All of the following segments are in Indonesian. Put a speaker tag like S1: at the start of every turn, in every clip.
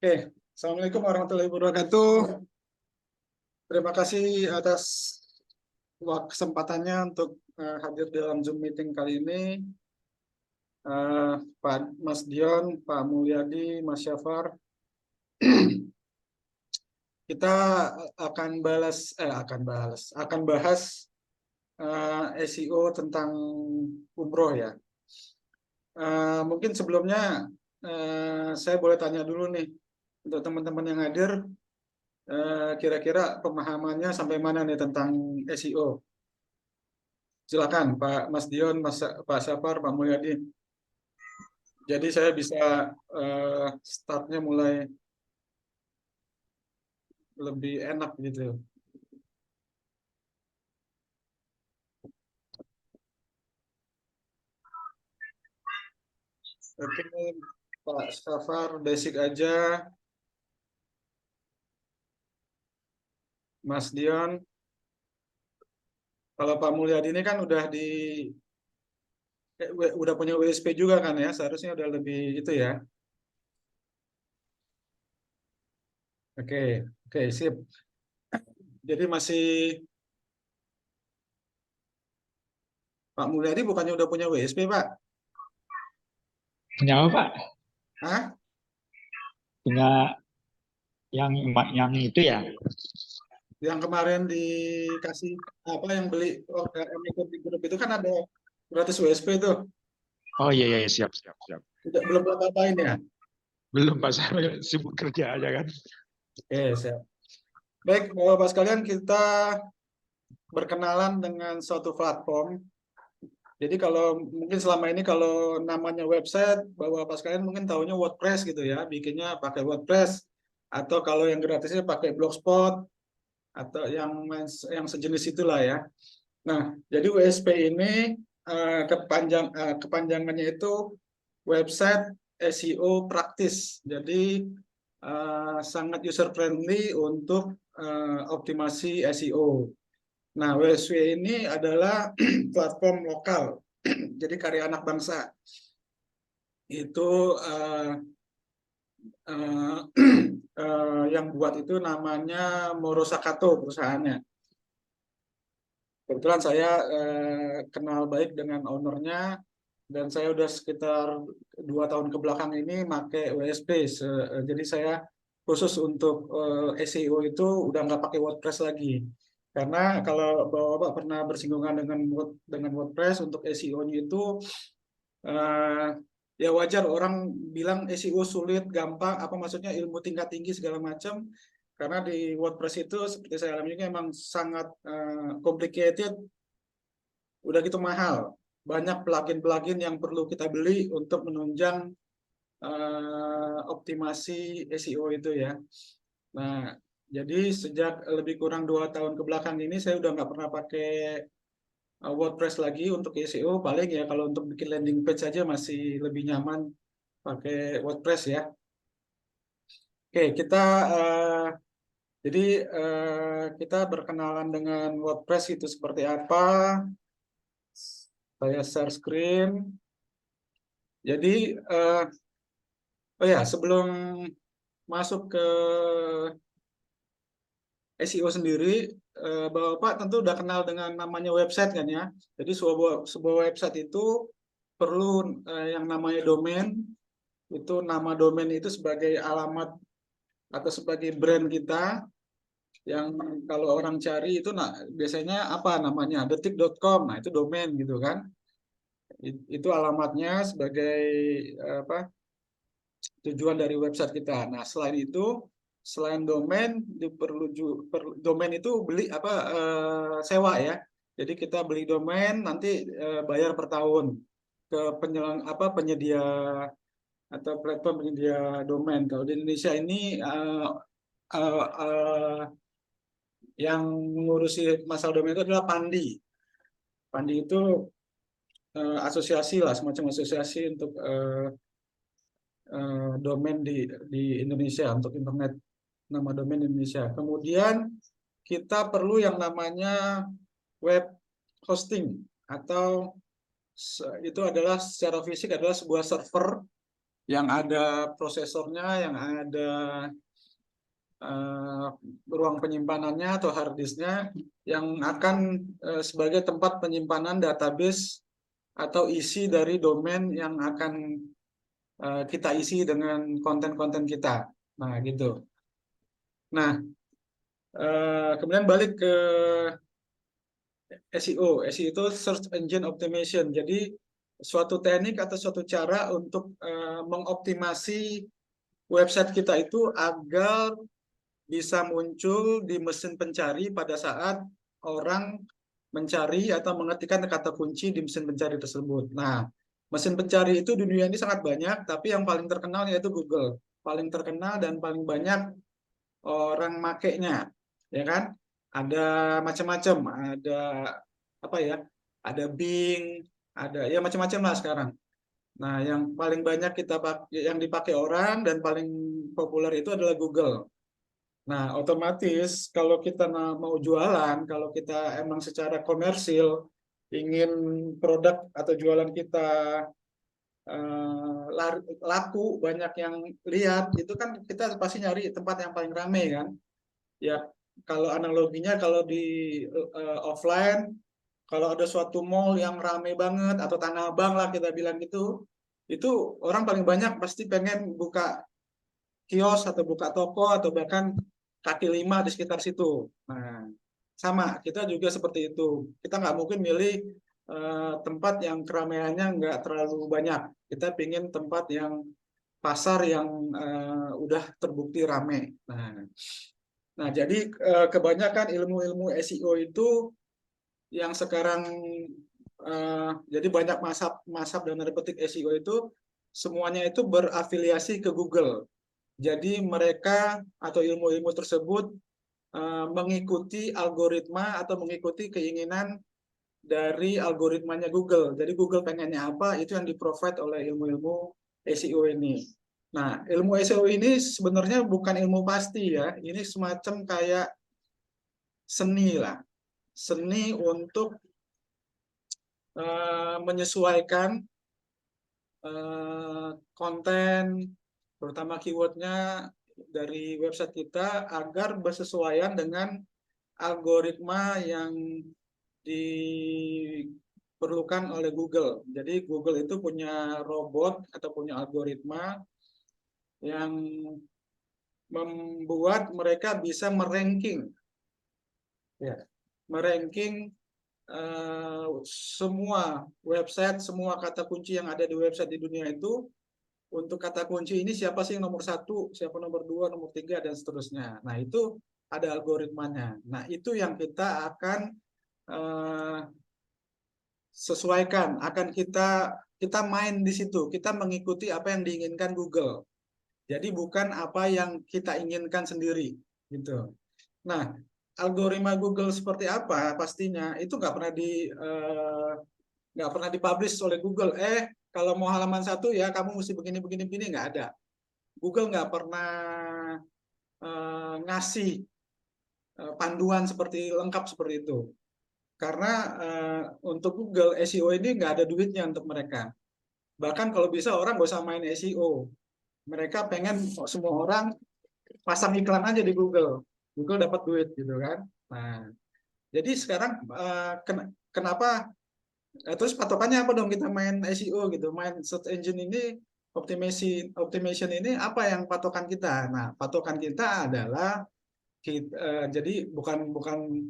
S1: Oke, Assalamualaikum warahmatullahi wabarakatuh. Terima kasih atas kesempatannya untuk hadir dalam Zoom meeting kali ini. Pak Mas Dion, Pak Mulyadi, Mas Syafar. Kita akan bahas SEO tentang umroh ya. Mungkin sebelumnya saya boleh tanya dulu nih untuk teman-teman yang hadir. Kira-kira pemahamannya sampai mana nih tentang SEO? Silakan Pak Mas Dion, Pak Syafar, Pak Mulyadi. Jadi saya bisa startnya mulai lebih enak gitu. Oke, Pak Syafar, basic aja. Mas Dion, kalau Pak Mulyadi ini kan udah punya WSP juga kan ya, seharusnya udah lebih itu ya. Oke, oke, sip. Jadi masih Pak Mulyadi bukannya udah punya WSP, Pak?
S2: Punya apa, Pak?
S1: Hah?
S2: Punya yang itu ya?
S1: Yang kemarin dikasih apa yang beli yang ikut di grup itu kan ada gratis WSP itu.
S2: Oh iya iya siap siap siap.
S1: Belum apa-apain ya?
S2: Belum Pak, saya sibuk kerja aja kan.
S1: Oke, siap. Baik, Bapak sekalian, kita berkenalan dengan suatu platform. Jadi kalau mungkin selama ini kalau namanya website, Bapak sekalian mungkin tahunya WordPress gitu ya, bikinnya pakai WordPress, atau kalau yang gratisnya pakai Blogspot atau yang sejenis itulah ya. Nah, jadi WSP ini kepanjangannya itu website SEO praktis. Jadi sangat user friendly untuk optimasi SEO. Nah, WSP ini adalah platform lokal. Jadi karya anak bangsa. Itu yang buat itu namanya Morosakato perusahaannya. Kebetulan saya kenal baik dengan ownernya, dan saya udah sekitar 2 tahun ke belakang ini pakai WSP. Jadi saya khusus untuk SEO itu udah nggak pakai WordPress lagi. Karena kalau Bapak pernah bersinggungan dengan WordPress untuk SEO-nya itu eh, ya wajar orang bilang SEO sulit, gampang, apa maksudnya ilmu tingkat tinggi segala macam. Karena di WordPress itu seperti saya alami ini memang sangat complicated, udah gitu mahal. Banyak plugin-plugin yang perlu kita beli untuk menunjang optimasi SEO itu ya. Nah, jadi sejak lebih kurang 2 tahun ke belakang ini saya udah nggak pernah pakai WordPress lagi untuk SEO. Paling ya kalau untuk bikin landing page saja masih lebih nyaman pakai WordPress ya. Oke, jadi kita berkenalan dengan WordPress itu seperti apa. Saya share screen. Jadi, oh ya, sebelum masuk ke SEO sendiri, Bapak tentu udah kenal dengan namanya website kan ya. Jadi sebuah website itu perlu yang namanya domain. Itu nama domain itu sebagai alamat atau sebagai brand kita, yang kalau orang cari itu biasanya apa namanya, detik.com. Nah, itu domain gitu kan. Itu alamatnya sebagai apa, tujuan dari website kita. Nah, selain domain, domain itu beli apa, sewa ya. Jadi kita beli domain, nanti bayar per tahun ke penyedia atau platform penyedia domain. Kalau di Indonesia ini uh, uh, yang mengurusi masalah domain itu adalah Pandi. Pandi itu asosiasi lah, semacam asosiasi untuk domain di Indonesia, untuk internet, nama domain Indonesia. Kemudian kita perlu yang namanya web hosting, atau itu adalah secara fisik adalah sebuah server yang ada prosesornya, yang ada ruang penyimpanannya atau hard disknya, yang akan sebagai tempat penyimpanan database atau isi dari domain yang akan kita isi dengan konten-konten kita. Nah, gitu. Nah, kemudian balik ke SEO. SEO itu Search Engine Optimization. Jadi, suatu teknik atau suatu cara untuk mengoptimasi website kita itu agar bisa muncul di mesin pencari pada saat orang mencari atau mengetikkan kata kunci di mesin pencari tersebut. Nah, mesin pencari itu di dunia ini sangat banyak, tapi yang paling terkenal yaitu Google. Paling terkenal dan paling banyak orang makainya, ya kan? Ada macam-macam, ada apa ya? Ada Bing, ada ya macam-macam lah sekarang. Nah, yang paling banyak yang dipakai orang dan paling populer itu adalah Google. Nah, otomatis kalau kita mau jualan, kalau kita emang secara komersil ingin produk atau jualan kita laku, banyak yang lihat, itu kan kita pasti nyari tempat yang paling ramai kan. Ya, kalau analoginya kalau di offline, kalau ada suatu mall yang ramai banget atau Tanah Abang lah kita bilang gitu, itu orang paling banyak pasti pengen buka kios atau buka toko atau bahkan kaki lima di sekitar situ. Nah, sama kita juga seperti itu. Kita nggak mungkin milih tempat yang keramaiannya nggak terlalu banyak. Kita pingin tempat yang pasar yang udah terbukti ramai. Nah, jadi kebanyakan ilmu-ilmu SEO itu yang sekarang jadi banyak masab dan tanda petik SEO itu semuanya itu berafiliasi ke Google. Jadi mereka atau ilmu-ilmu tersebut mengikuti algoritma atau mengikuti keinginan dari algoritmanya Google. Jadi Google pengennya apa, itu yang di-provide oleh ilmu-ilmu SEO ini. Nah, ilmu SEO ini sebenarnya bukan ilmu pasti ya. Ini semacam kayak seni lah. Seni untuk menyesuaikan konten, terutama keywordnya dari website kita agar bersesuaian dengan algoritma yang diperlukan oleh Google. Jadi Google itu punya robot atau punya algoritma yang membuat mereka bisa meranking, ya, meranking semua website, semua kata kunci yang ada di website di dunia itu. Untuk kata kunci ini siapa sih yang nomor satu, siapa nomor dua, nomor tiga, dan seterusnya. Nah, itu ada algoritmanya. Nah, itu yang kita akan sesuaikan, akan kita main di situ, kita mengikuti apa yang diinginkan Google. Jadi bukan apa yang kita inginkan sendiri, gitu. Nah, algoritma Google seperti apa pastinya itu nggak pernah dipublish oleh Google. Kalau mau halaman satu ya kamu mesti begini begini begini, nggak ada. Google nggak pernah ngasih panduan seperti lengkap seperti itu. Karena untuk Google SEO ini nggak ada duitnya untuk mereka. Bahkan kalau bisa orang nggak usah main SEO. Mereka pengen semua orang pasang iklan aja di Google. Google dapat duit gitu kan. Nah, jadi sekarang kenapa terus patokannya apa dong kita main SEO gitu, main search engine ini optimization ini apa yang patokan kita? Nah, patokan kita adalah jadi bukan bukan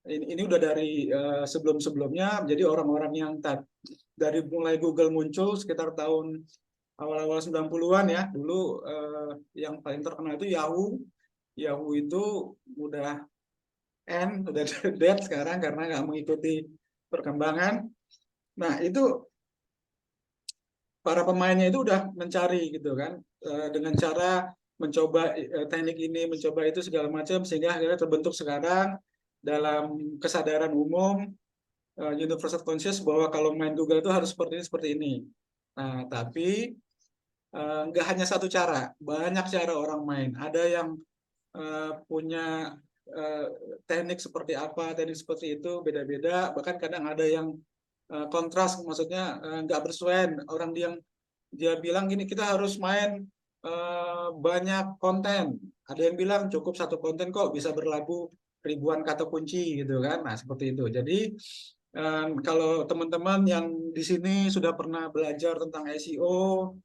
S1: ini udah dari sebelum-sebelumnya. Jadi orang-orang yang dari mulai Google muncul sekitar tahun awal-awal 90-an ya, dulu yang paling terkenal itu Yahoo. Yahoo itu udah udah dead sekarang karena nggak mengikuti perkembangan. Nah, itu para pemainnya itu udah mencari gitu kan, dengan cara mencoba teknik ini, mencoba itu segala macam, sehingga akhirnya terbentuk sekarang dalam kesadaran umum universal conscious bahwa kalau main Google itu harus seperti ini. Nah, tapi nggak hanya satu cara, banyak cara orang main. Ada yang punya teknik seperti apa, teknik seperti itu beda-beda. Bahkan kadang ada yang kontras, maksudnya nggak bersesuaian. Orang yang dia bilang gini, kita harus main banyak konten. Ada yang bilang cukup satu konten kok bisa berlabuh ribuan kata kunci gitu kan. Nah, seperti itu. Jadi kalau teman-teman yang di sini sudah pernah belajar tentang SEO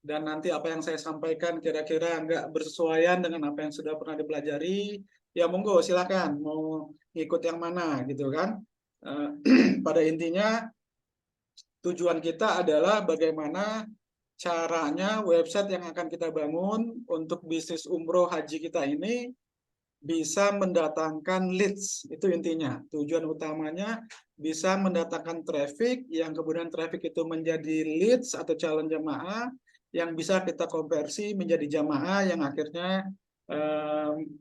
S1: dan nanti apa yang saya sampaikan kira-kira nggak bersesuaian dengan apa yang sudah pernah dipelajari, ya monggo silakan mau ikut yang mana gitu kan. Pada intinya tujuan kita adalah bagaimana caranya website yang akan kita bangun untuk bisnis umroh haji kita ini bisa mendatangkan leads. Itu intinya. Tujuan utamanya bisa mendatangkan traffic, yang kemudian traffic itu menjadi leads atau calon jamaah, yang bisa kita konversi menjadi jamaah yang akhirnya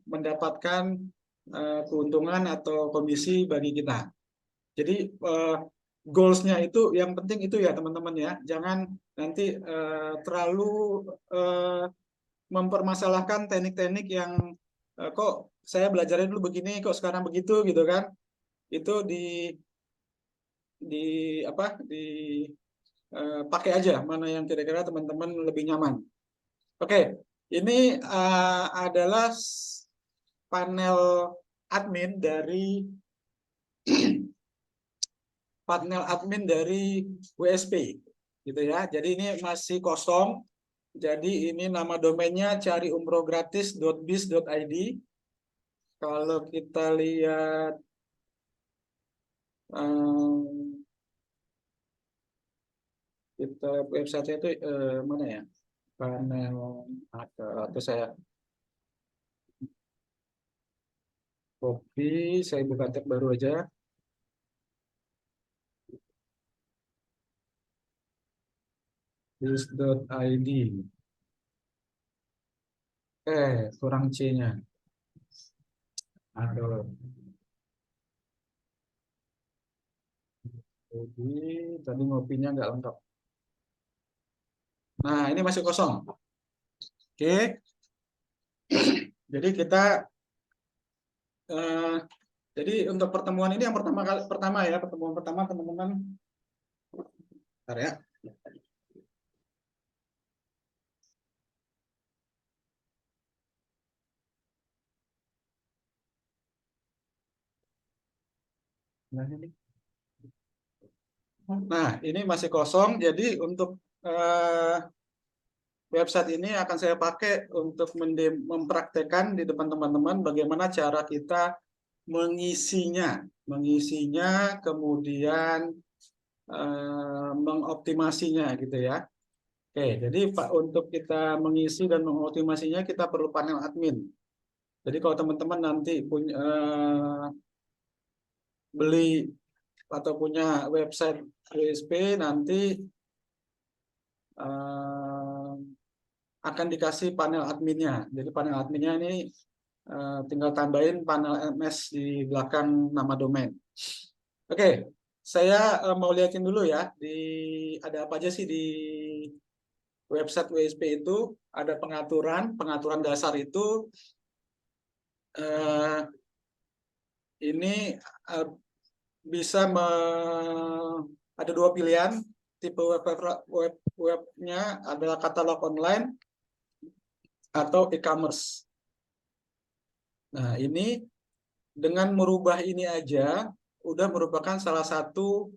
S1: mendapatkan keuntungan atau komisi bagi kita. Jadi goals-nya itu yang penting itu ya teman-teman ya, jangan nanti terlalu mempermasalahkan teknik-teknik yang kok saya belajarnya dulu begini kok sekarang begitu gitu kan. Itu pakai aja mana yang kira-kira teman-teman lebih nyaman. Oke, ini adalah panel admin dari WSP gitu ya. Jadi ini masih kosong. Jadi ini nama domainnya cariumrohgratis.biz.id. Kalau kita lihat kita website itu mana ya? Panel atau saya copy, saya buka tab baru aja. Biz.id. Kurang C-nya. Aduh. Jadi tadi ngopinya nggak lengkap. Nah, ini masih kosong. Oke. Jadi kita jadi untuk pertemuan ini yang pertama ya, pertemuan pertama teman-teman. Bentar ya. Nah, ini masih kosong. Jadi untuk website ini akan saya pakai untuk mempraktekkan di depan teman-teman bagaimana cara kita mengisinya, kemudian mengoptimasinya gitu ya. Oke, jadi Pak, untuk kita mengisi dan mengoptimasinya kita perlu panel admin. Jadi kalau teman-teman nanti punya beli atau punya website WSP nanti akan dikasih panel adminnya. Jadi panel adminnya ini tinggal tambahin panel MS di belakang nama domain. Oke, saya mau lihatin dulu ya ada apa aja sih di website WSP itu. Ada pengaturan dasar itu ini bisa ada dua pilihan. Tipe webnya adalah katalog online atau e-commerce. Nah, ini dengan merubah ini aja udah merupakan salah satu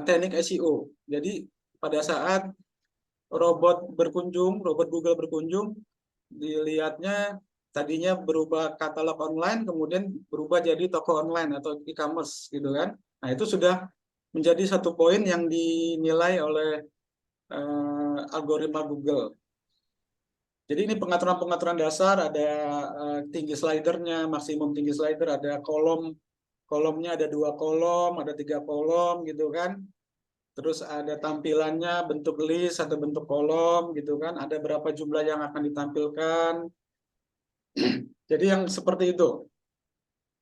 S1: teknik SEO. Jadi pada saat robot Google berkunjung, dilihatnya tadinya berubah katalog online, kemudian berubah jadi toko online atau e-commerce gitu kan. Nah, itu sudah menjadi satu poin yang dinilai oleh algoritma Google. Jadi ini pengaturan-pengaturan dasar, ada tinggi slidernya, maksimum tinggi slider, ada kolomnya ada 2 kolom, ada 3 kolom gitu kan. Terus ada tampilannya bentuk list atau bentuk kolom gitu kan. Ada berapa jumlah yang akan ditampilkan. Jadi yang seperti itu.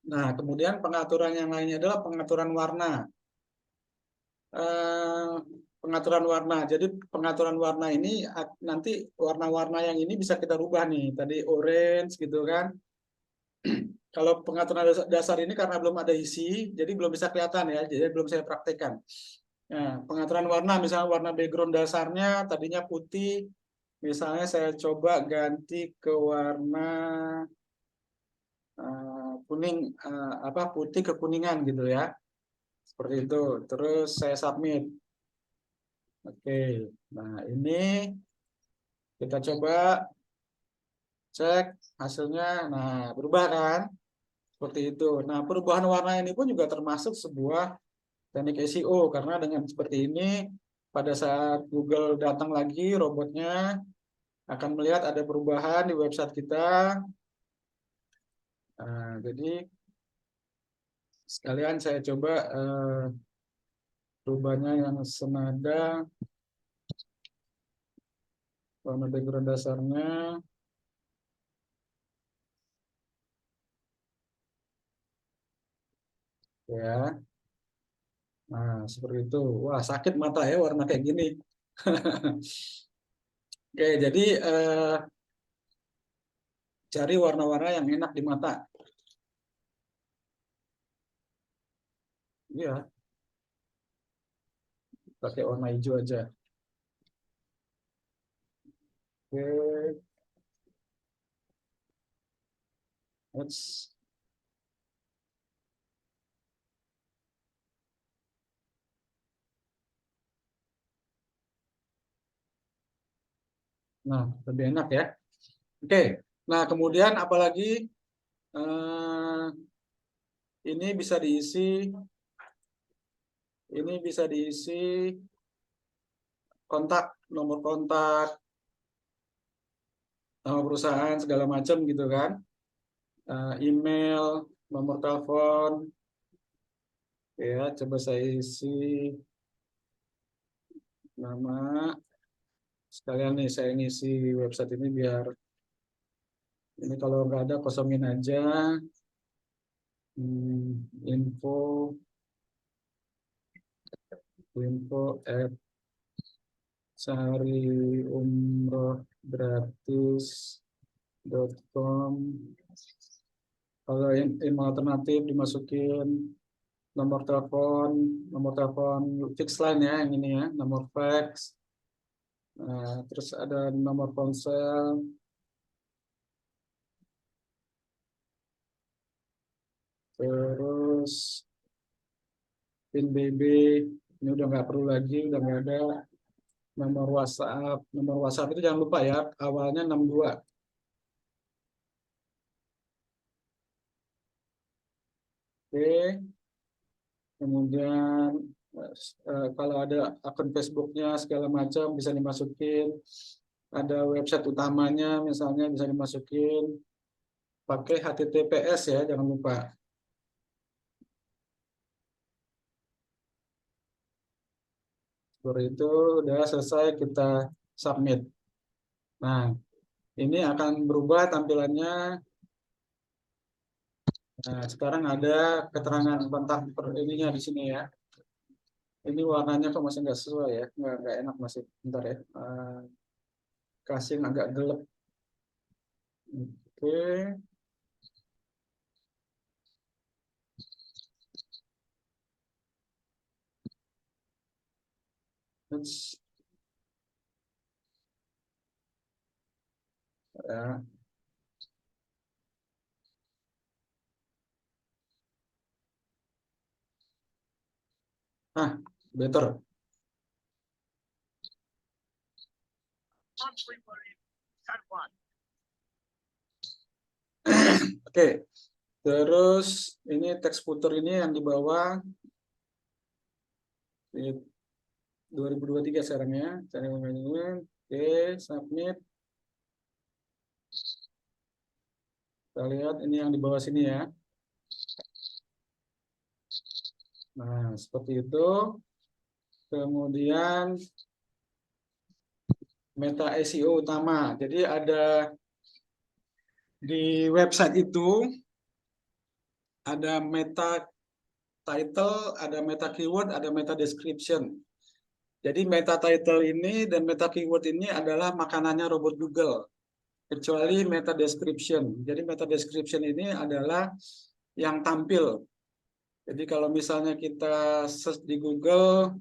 S1: Nah, kemudian pengaturan yang lainnya adalah pengaturan warna. Pengaturan warna. Jadi pengaturan warna ini nanti warna-warna yang ini bisa kita rubah nih. Tadi orange gitu kan. Kalau pengaturan dasar ini karena belum ada isi, jadi belum bisa kelihatan ya, jadi belum saya praktekkan. Nah, pengaturan warna, misalnya warna background dasarnya tadinya putih, misalnya saya coba ganti ke warna kuning, putih kekuningan gitu ya, seperti itu. Terus saya submit. Oke, nah ini kita coba cek hasilnya. Nah, berubah kan? Seperti itu. Nah, perubahan warna ini pun juga termasuk sebuah teknik SEO, karena dengan seperti ini pada saat Google datang lagi robotnya akan melihat ada perubahan di website kita. Nah, jadi sekalian saya coba perubahannya yang senada, warna background dasarnya ya. Nah, seperti itu. Wah, sakit mata ya warna kayak gini. Oke, jadi cari warna-warna yang enak di mata. Iya, pakai warna hijau aja. Oke, let's. Nah, lebih enak ya. Oke, nah kemudian apalagi eh, ini bisa diisi, kontak, nomor kontak, nama perusahaan segala macam gitu kan. Email, nomor telepon, ya coba saya isi nama, sekalian nih saya ngisi website ini biar ini kalau nggak ada kosongin aja. Info at cariumrohgratis.com. Kalau email alternatif dimasukin nomor telepon fix line ya, yang ini ya, nomor fax. Nah, terus ada nomor ponsel, terus PIN BB, ini udah nggak perlu lagi, udah nggak ada. Nomor WhatsApp itu jangan lupa ya, awalnya 62. Oke, kemudian kalau ada akun Facebooknya segala macam bisa dimasukin, ada website utamanya misalnya bisa dimasukin, pakai HTTPS ya, jangan lupa. Seperti itu udah selesai, kita submit. Nah, ini akan berubah tampilannya. Nah, sekarang ada keterangan tentang ininya di sini ya. Ini warnanya kok masih nggak sesuai ya, nggak enak masih. Bentar ya, kasih yang agak gelap. Oke, let's, ya. Better. Oke, terus ini teks footer ini yang di bawah, 2023 sekarang ya. Oke, submit. Kita lihat ini yang di bawah sini ya. Nah, seperti itu. Kemudian meta SEO utama. Jadi ada di website itu ada meta title, ada meta keyword, ada meta description. Jadi meta title ini dan meta keyword ini adalah makanannya robot Google. kecuali meta description. Jadi meta description ini adalah yang tampil. Jadi kalau misalnya kita search di Google,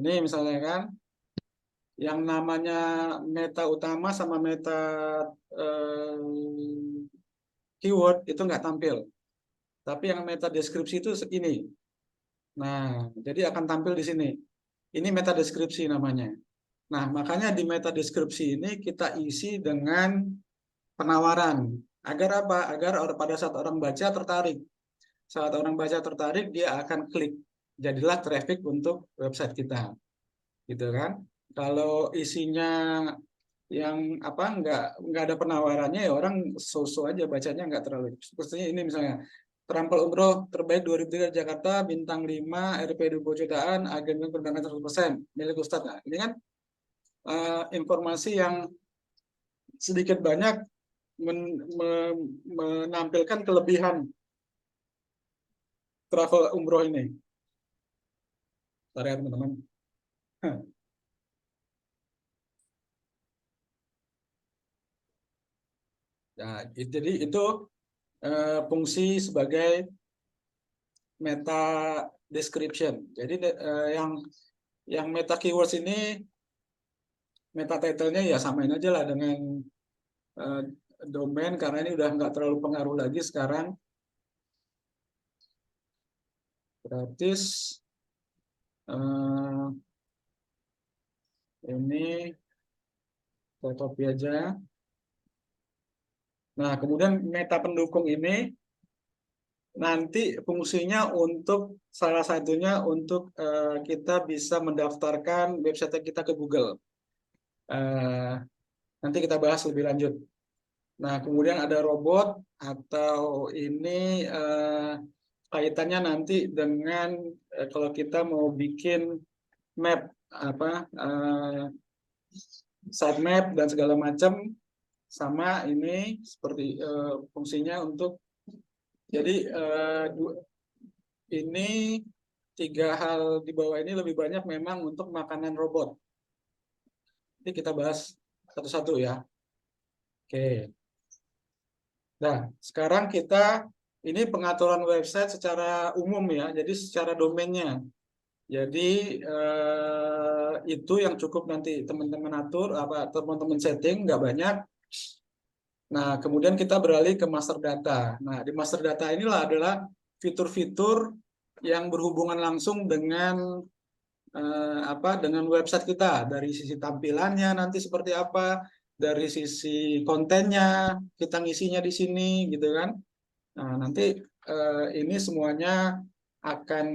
S1: ini misalnya kan, yang namanya meta utama sama meta keyword itu nggak tampil. Tapi yang meta deskripsi itu segini. Nah, jadi akan tampil di sini. Ini meta deskripsi namanya. Nah, makanya di meta deskripsi ini kita isi dengan penawaran. Agar apa? Agar pada saat orang baca tertarik. Saat orang baca tertarik, dia akan klik. Jadilah traffic untuk website kita. Gitu kan? Kalau isinya yang apa nggak ada penawarannya ya orang so-so aja bacanya nggak terlalu. Sepertinya ini misalnya terampil umroh terbaik 2003 Jakarta bintang 5 RP 20 jutaan agen perdagangan 100% milik Ustadz. Nah, ini kan informasi yang sedikit banyak menampilkan kelebihan travel umroh ini. Bentar ya teman-teman. Nah, jadi itu fungsi sebagai meta description. Jadi yang meta keywords ini meta title-nya ya samain aja lah dengan domain karena ini udah nggak terlalu pengaruh lagi sekarang. Gratis. Ini saya copy aja. Nah, kemudian meta pendukung ini nanti fungsinya untuk salah satunya untuk kita bisa mendaftarkan website kita ke Google. Nanti kita bahas lebih lanjut. Nah, kemudian ada robot atau ini kaitannya nanti dengan kalau kita mau bikin map apa sitemap dan segala macam sama ini seperti fungsinya untuk jadi ini 3 hal di bawah ini lebih banyak memang untuk makanan robot. Nanti kita bahas satu-satu ya. Oke. Nah, sekarang kita ini pengaturan website secara umum ya, jadi secara domainnya. Jadi itu yang cukup nanti teman-teman atur, apa teman-teman setting, nggak banyak. Nah, kemudian kita beralih ke master data. Nah, di master data inilah adalah fitur-fitur yang berhubungan langsung dengan dengan website kita dari sisi tampilannya nanti seperti apa, dari sisi kontennya kita ngisinya di sini gitu kan. Nah, nanti ini semuanya akan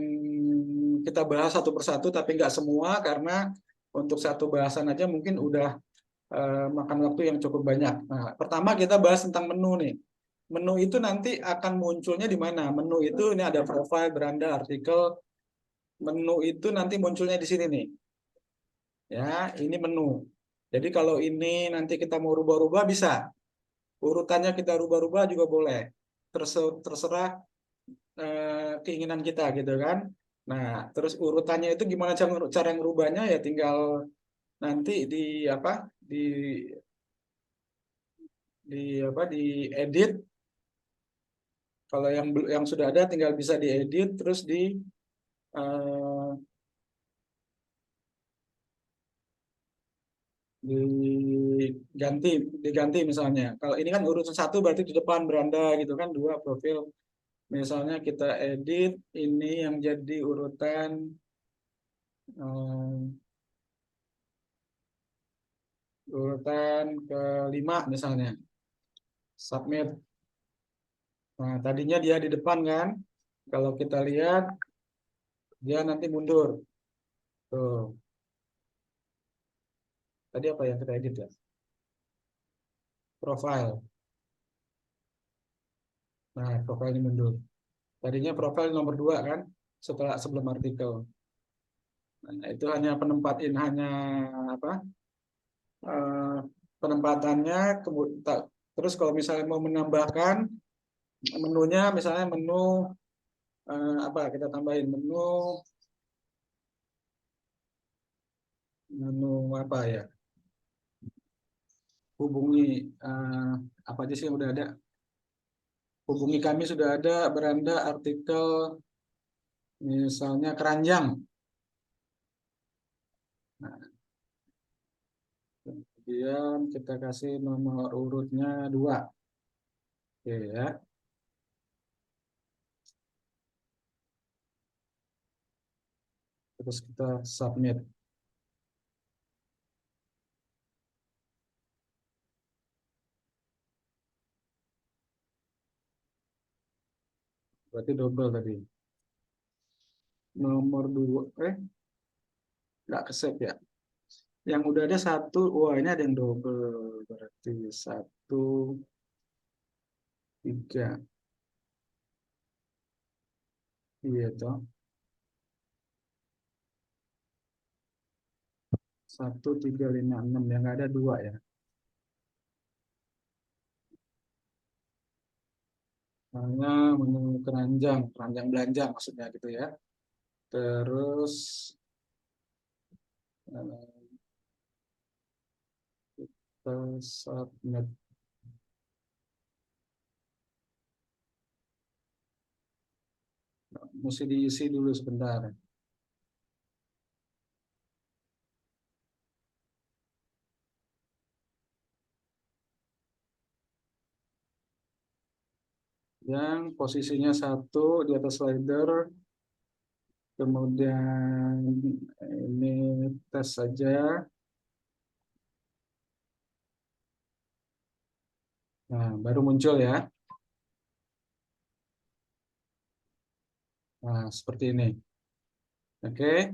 S1: kita bahas satu persatu tapi nggak semua karena untuk satu bahasan aja mungkin udah makan waktu yang cukup banyak. Nah, pertama kita bahas tentang menu nih. Menu itu nanti akan munculnya di mana? Menu itu ini ada profile, beranda, artikel. Menu itu nanti munculnya di sini nih. Ya, ini menu. Jadi kalau ini nanti kita mau rubah-rubah bisa. Urutannya kita rubah-rubah juga boleh. Terserah keinginan kita gitu kan. Nah, terus urutannya itu gimana cara ngerubahnya ya tinggal nanti di edit. Kalau yang sudah ada tinggal bisa diedit terus uh, diganti misalnya. Kalau ini kan urutan 1 berarti di depan beranda gitu kan, 2 profil. Misalnya kita edit ini yang jadi urutan ke-5 misalnya. Submit. Nah, tadinya dia di depan kan. Kalau kita lihat dia nanti mundur. Tuh. Tadi apa yang kita edit ya? Profile. Nah, profile ini mundur. Tadinya profile nomor 2 kan, sebelum artikel. Nah, itu hanya apa? Penempatannya. Terus kalau misalnya mau menambahkan menunya, misalnya menu apa? Kita tambahin menu menu apa ya? Hubungi apa aja sih yang udah ada? Hubungi kami sudah ada, beranda, artikel, misalnya keranjang. Nah, kemudian kita kasih nomor urutnya 2. Oke ya. Terus kita submit. Berarti double tadi. Nomor 2, nggak ke save ya. Yang udah ada 1, wah ini ada yang double. Berarti 1, 3. Iya toh. 1, 3, 5, 6. Yang nggak ada 2 ya. Hanya menu keranjang, keranjang belanja maksudnya gitu ya. Terus eh, kita submit. Mesti diisi dulu sebentar. Yang posisinya 1 di atas slider, kemudian ini tes saja. Nah, baru muncul ya. Nah, seperti ini. Oke.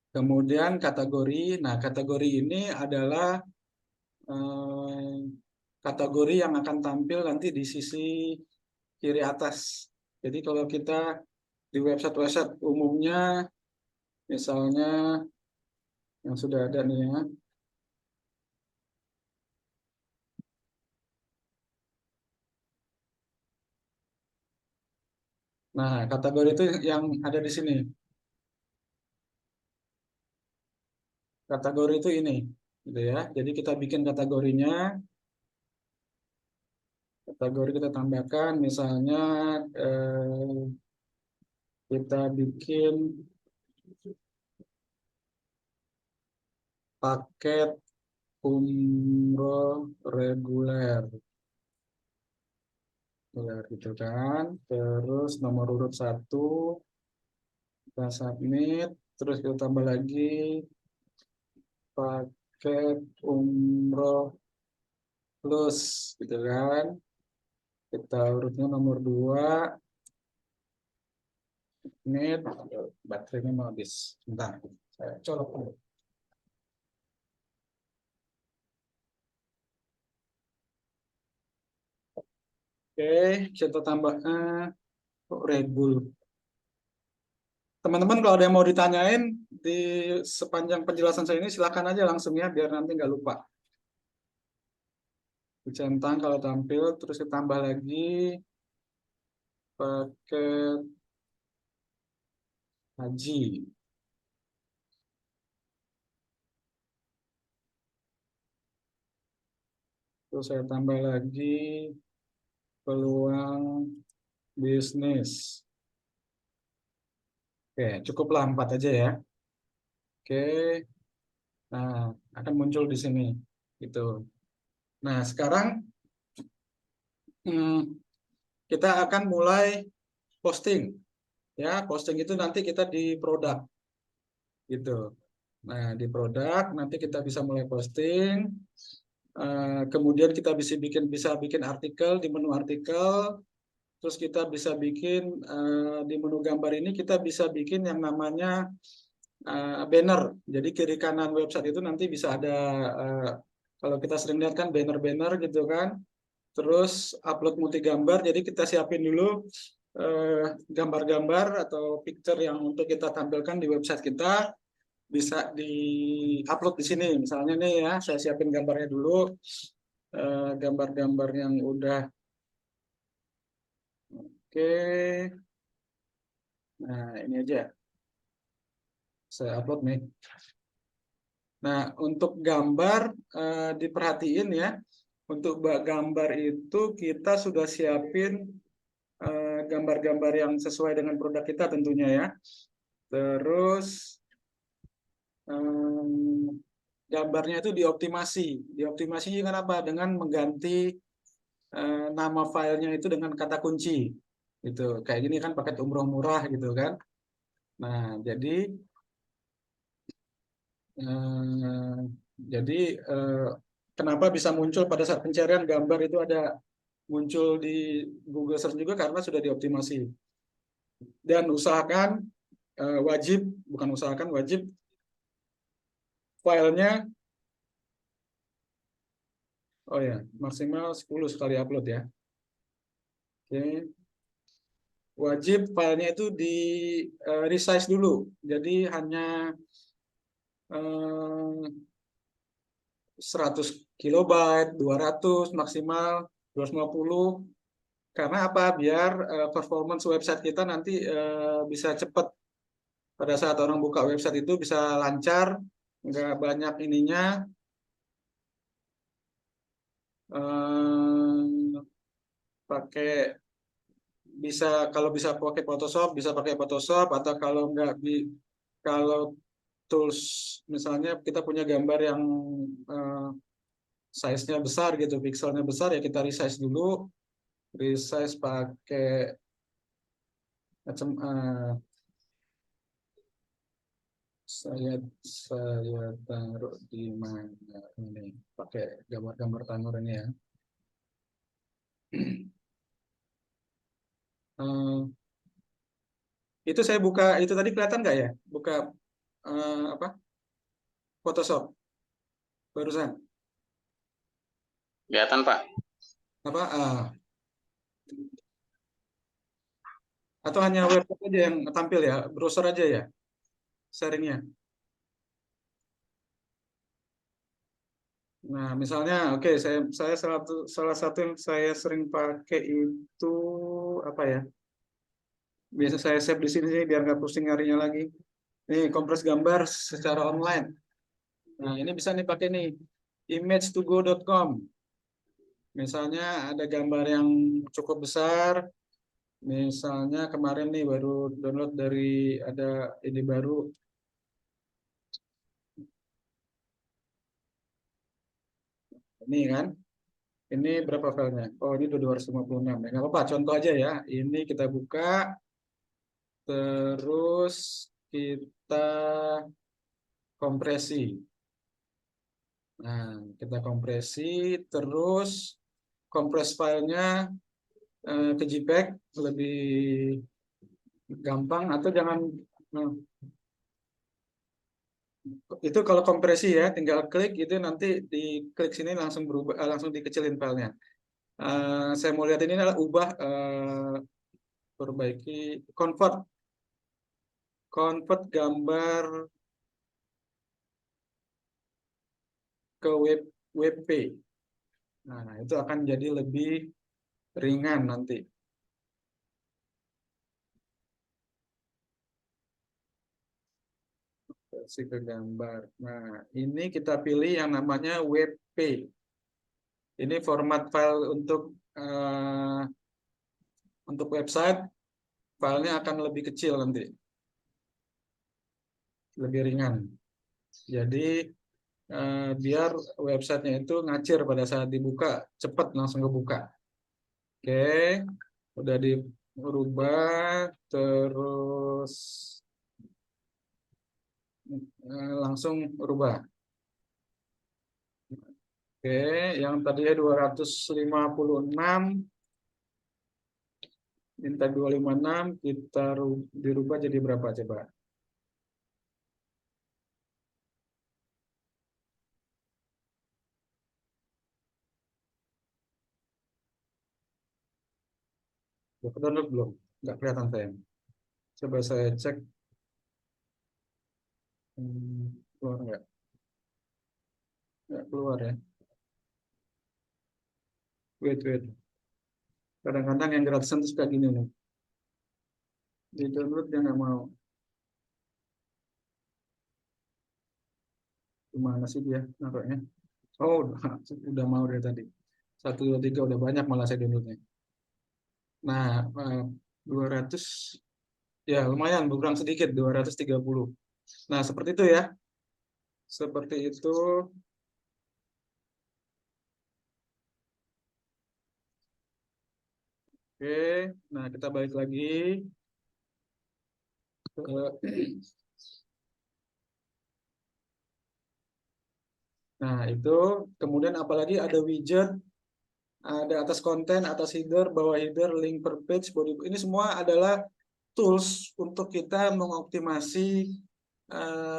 S1: Kemudian kategori. Nah, kategori ini adalah eh, kategori yang akan tampil nanti di sisi kiri atas. Jadi kalau kita di website-website umumnya, misalnya yang sudah ada nih ya. Nah, kategori itu yang ada di sini. Kategori itu ini, gitu ya. Jadi kita bikin kategorinya, kategori kita tambahkan, misalnya kita bikin paket umroh reguler, ya gitu kan. Terus nomor urut 1, kita submit, terus kita tambah lagi paket umroh plus, gitu kan. Kita urutnya nomor 2, ini baterainya mau habis. Bentar, saya colok dulu. Oke, kita tambah Red Bull. Teman-teman kalau ada yang mau ditanyain di sepanjang penjelasan saya ini silakan aja langsung ya biar nanti nggak lupa. Dicentang kalau tampil, terus ditambah lagi paket haji. Terus saya tambah lagi peluang bisnis. Oke, cukuplah 4 aja ya. Oke, nah akan muncul di sini. Gitu. Nah, sekarang hmm, kita akan mulai posting. Ya, posting itu nanti kita di produk. Gitu. Nah, di produk nanti kita bisa mulai posting. Kemudian kita bisa bikin artikel di menu artikel. Terus kita bisa bikin di menu gambar ini kita bisa bikin yang namanya banner. Jadi kiri kanan website itu nanti bisa ada kalau kita sering lihat kan banner-banner gitu kan. Terus upload multi gambar. Jadi kita siapin dulu gambar-gambar atau picture yang untuk kita tampilkan di website kita bisa di-upload di sini. Misalnya nih ya, saya siapin gambarnya dulu. Gambar-gambar yang udah oke. Nah, ini aja. Saya upload nih. Nah, untuk gambar diperhatiin ya. Untuk gambar itu kita sudah siapin gambar-gambar yang sesuai dengan produk kita tentunya ya. Terus gambarnya itu dioptimasi. Dioptimasi dengan apa? Dengan mengganti nama filenya itu dengan kata kunci. Gitu. Kayak gini kan paket umroh murah gitu kan. Nah, eh, jadi kenapa bisa muncul pada saat pencarian gambar itu ada muncul di Google Search juga karena sudah dioptimasi. Dan usahakan wajib, bukan usahakan, wajib filenya, oh ya, maksimal 10 sekali upload ya. Oke. Wajib filenya itu di resize dulu. Jadi hanya 100 kilobyte, 200 maksimal, 250. Karena apa? Biar performance website kita nanti bisa cepat. Pada saat orang buka website itu bisa lancar, nggak banyak ininya, pakai bisa, kalau bisa pakai Photoshop bisa pakai Photoshop, atau kalau nggak kalau tools misalnya kita punya gambar yang eh, size-nya besar gitu, pixelnya besar ya kita resize dulu, resize pakai macam saya saya taruh di mana ini, pakai gambar-gambar tanur ini ya. Itu saya buka, itu tadi kelihatan nggak ya? Buka apa? Photoshop barusan.
S3: Kelihatan, Pak.
S1: Apa? Atau hanya website aja yang tampil ya? Browser aja ya? Sharingnya. Nah, misalnya, oke, saya salah satu yang saya sering pakai itu apa ya? Biasa saya save di sini sih biar nggak pusing nyarinya lagi. Nih, kompres gambar secara online. Nah, ini bisa nih pakai nih image2go.com. Misalnya ada gambar yang cukup besar, misalnya kemarin nih baru download dari, ada ini baru, ini kan, ini berapa filenya? Oh, ini udah 256. Ya, nggak apa-apa, contoh aja ya. Ini kita buka, terus kita kompresi. Nah, kita kompresi, terus kompres filenya ke JPEG lebih gampang, atau jangan, nah, itu kalau kompresi ya, tinggal klik itu nanti di klik sini langsung berubah, langsung dikecilin filenya. Saya mau lihat ini adalah ubah, perbaiki, convert convert gambar ke WP. Nah, itu akan jadi lebih ringan nanti. Versi ke gambar. Nah, ini kita pilih yang namanya WP. Ini format file untuk website, filenya akan lebih kecil nanti, lebih ringan. Jadi biar websitenya itu ngacir pada saat dibuka, cepat langsung kebuka. Oke, udah dirubah, terus langsung rubah. Oke, yang tadinya 256, minta 256, kita dirubah jadi berapa coba? Udah download belum? Nggak kelihatan saya. Coba saya cek. Keluar nggak? Nggak keluar ya. Wait, wait. Kadang-kadang yang gratisan itu suka gini nih. Di download dia nggak mau. Gimana sih dia naruhnya? Oh, udah mau dari tadi. 1, 2, 3 udah banyak malah saya downloadnya. Nah, 200 ya lumayan berkurang sedikit 230. Nah, seperti itu ya. Seperti itu. Oke, nah kita balik lagi ke nah itu kemudian apalagi ada widget, ada atas konten, atas header, bawah header, link per page, body. Ini semua adalah tools untuk kita mengoptimasi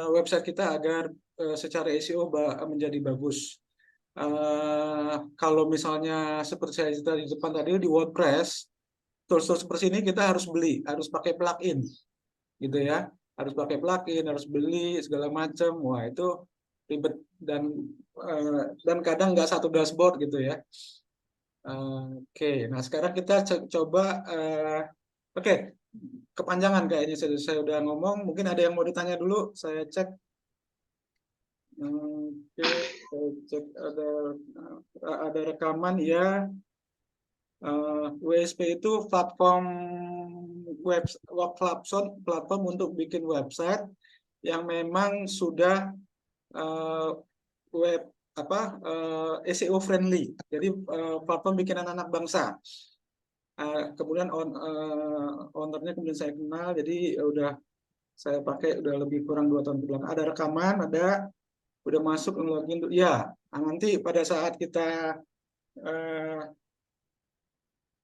S1: website kita agar secara SEO menjadi bagus. Kalau misalnya seperti saya cerita di depan tadi di WordPress, tools-tools seperti ini kita harus beli, harus pakai plugin, gitu ya. Harus pakai plugin, harus beli segala macam. Wah itu ribet dan kadang nggak satu dashboard gitu ya. Oke, nah sekarang kita coba. Oke, kepanjangan kayaknya saya udah ngomong. Mungkin ada yang mau ditanya dulu. Saya cek. Oke, saya cek ada rekaman ya. WSP itu platform web platform untuk bikin website yang memang sudah web SEO friendly. Jadi platform bikinan anak bangsa. Kemudian ownernya kemudian saya kenal, jadi udah saya pakai udah lebih kurang 2 tahun ke belakang. Ada rekaman, ada udah masuk login. Ya, nanti pada saat kita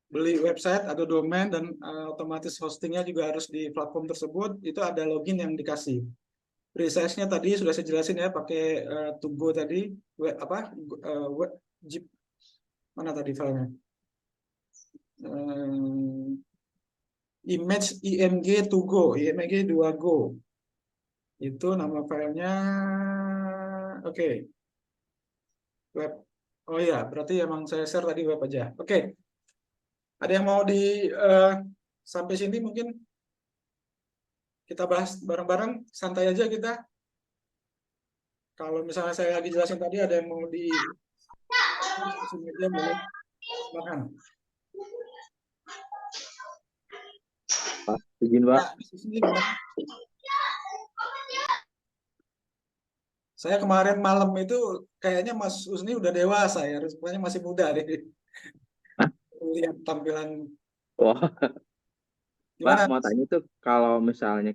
S1: beli website atau domain dan otomatis hostingnya juga harus di platform tersebut, itu ada login yang dikasih. Resize-nya tadi sudah saya jelasin ya, pakai Tugo tadi, Jeep, mana tadi filenya? Image IMG Tugo, IMG 2Go. Itu nama filenya, oke. Web. Oh ya, berarti emang saya share tadi web aja. Oke. Ada yang mau sampai sini mungkin kita bahas bareng-bareng, santai aja kita. Kalau misalnya saya lagi jelasin tadi ada yang mau di media boleh, silakan.
S3: Pak, izin Pak.
S1: Ya, diskusi gimana? Saya kemarin malam itu kayaknya Mas Usni udah dewasa ya, rupanya masih muda deh.
S3: Hah?
S1: Lihat tampilan.
S3: Wah, Pak,
S1: Gimana?
S3: mau tanya tuh kalau misalnya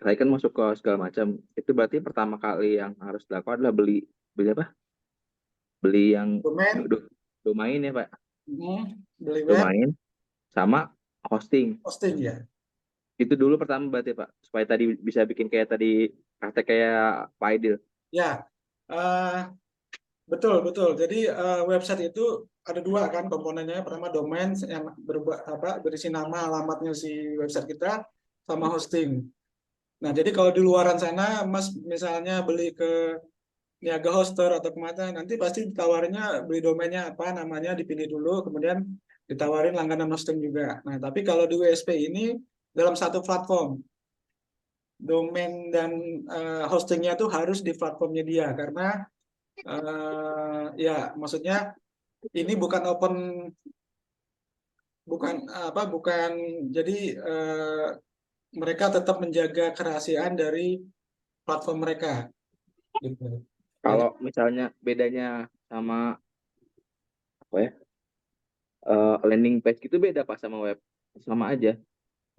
S3: saya kan masuk ke segala macam, itu berarti pertama kali yang harus dilakukan adalah beli apa? Beli yang
S1: Domain,
S3: domain ya Pak,
S1: beli web,
S3: domain sama hosting.
S1: hosting ya.
S3: Itu dulu pertama berarti Pak, supaya tadi bisa bikin kayak tadi praktek kayak Pak Aidil.
S1: Ya, eh, betul betul. Jadi website itu ada dua kan komponennya. Pertama domain yang berisi nama alamatnya si website kita sama hosting. Nah, jadi kalau di luaran sana Mas misalnya beli ke niaga hoster atau kemana, nanti pasti ditawarinnya beli domainnya apa, namanya dipilih dulu, kemudian ditawarin langganan hosting juga. Nah, tapi kalau di WSP ini dalam satu platform, domain dan hostingnya itu harus di platformnya dia, karena ya maksudnya ini bukan open, bukan jadi mereka tetap menjaga kerahasiaan dari platform mereka gitu. Jadi
S3: Kalau misalnya bedanya sama apa ya, landing page itu beda Pak sama web, sama aja.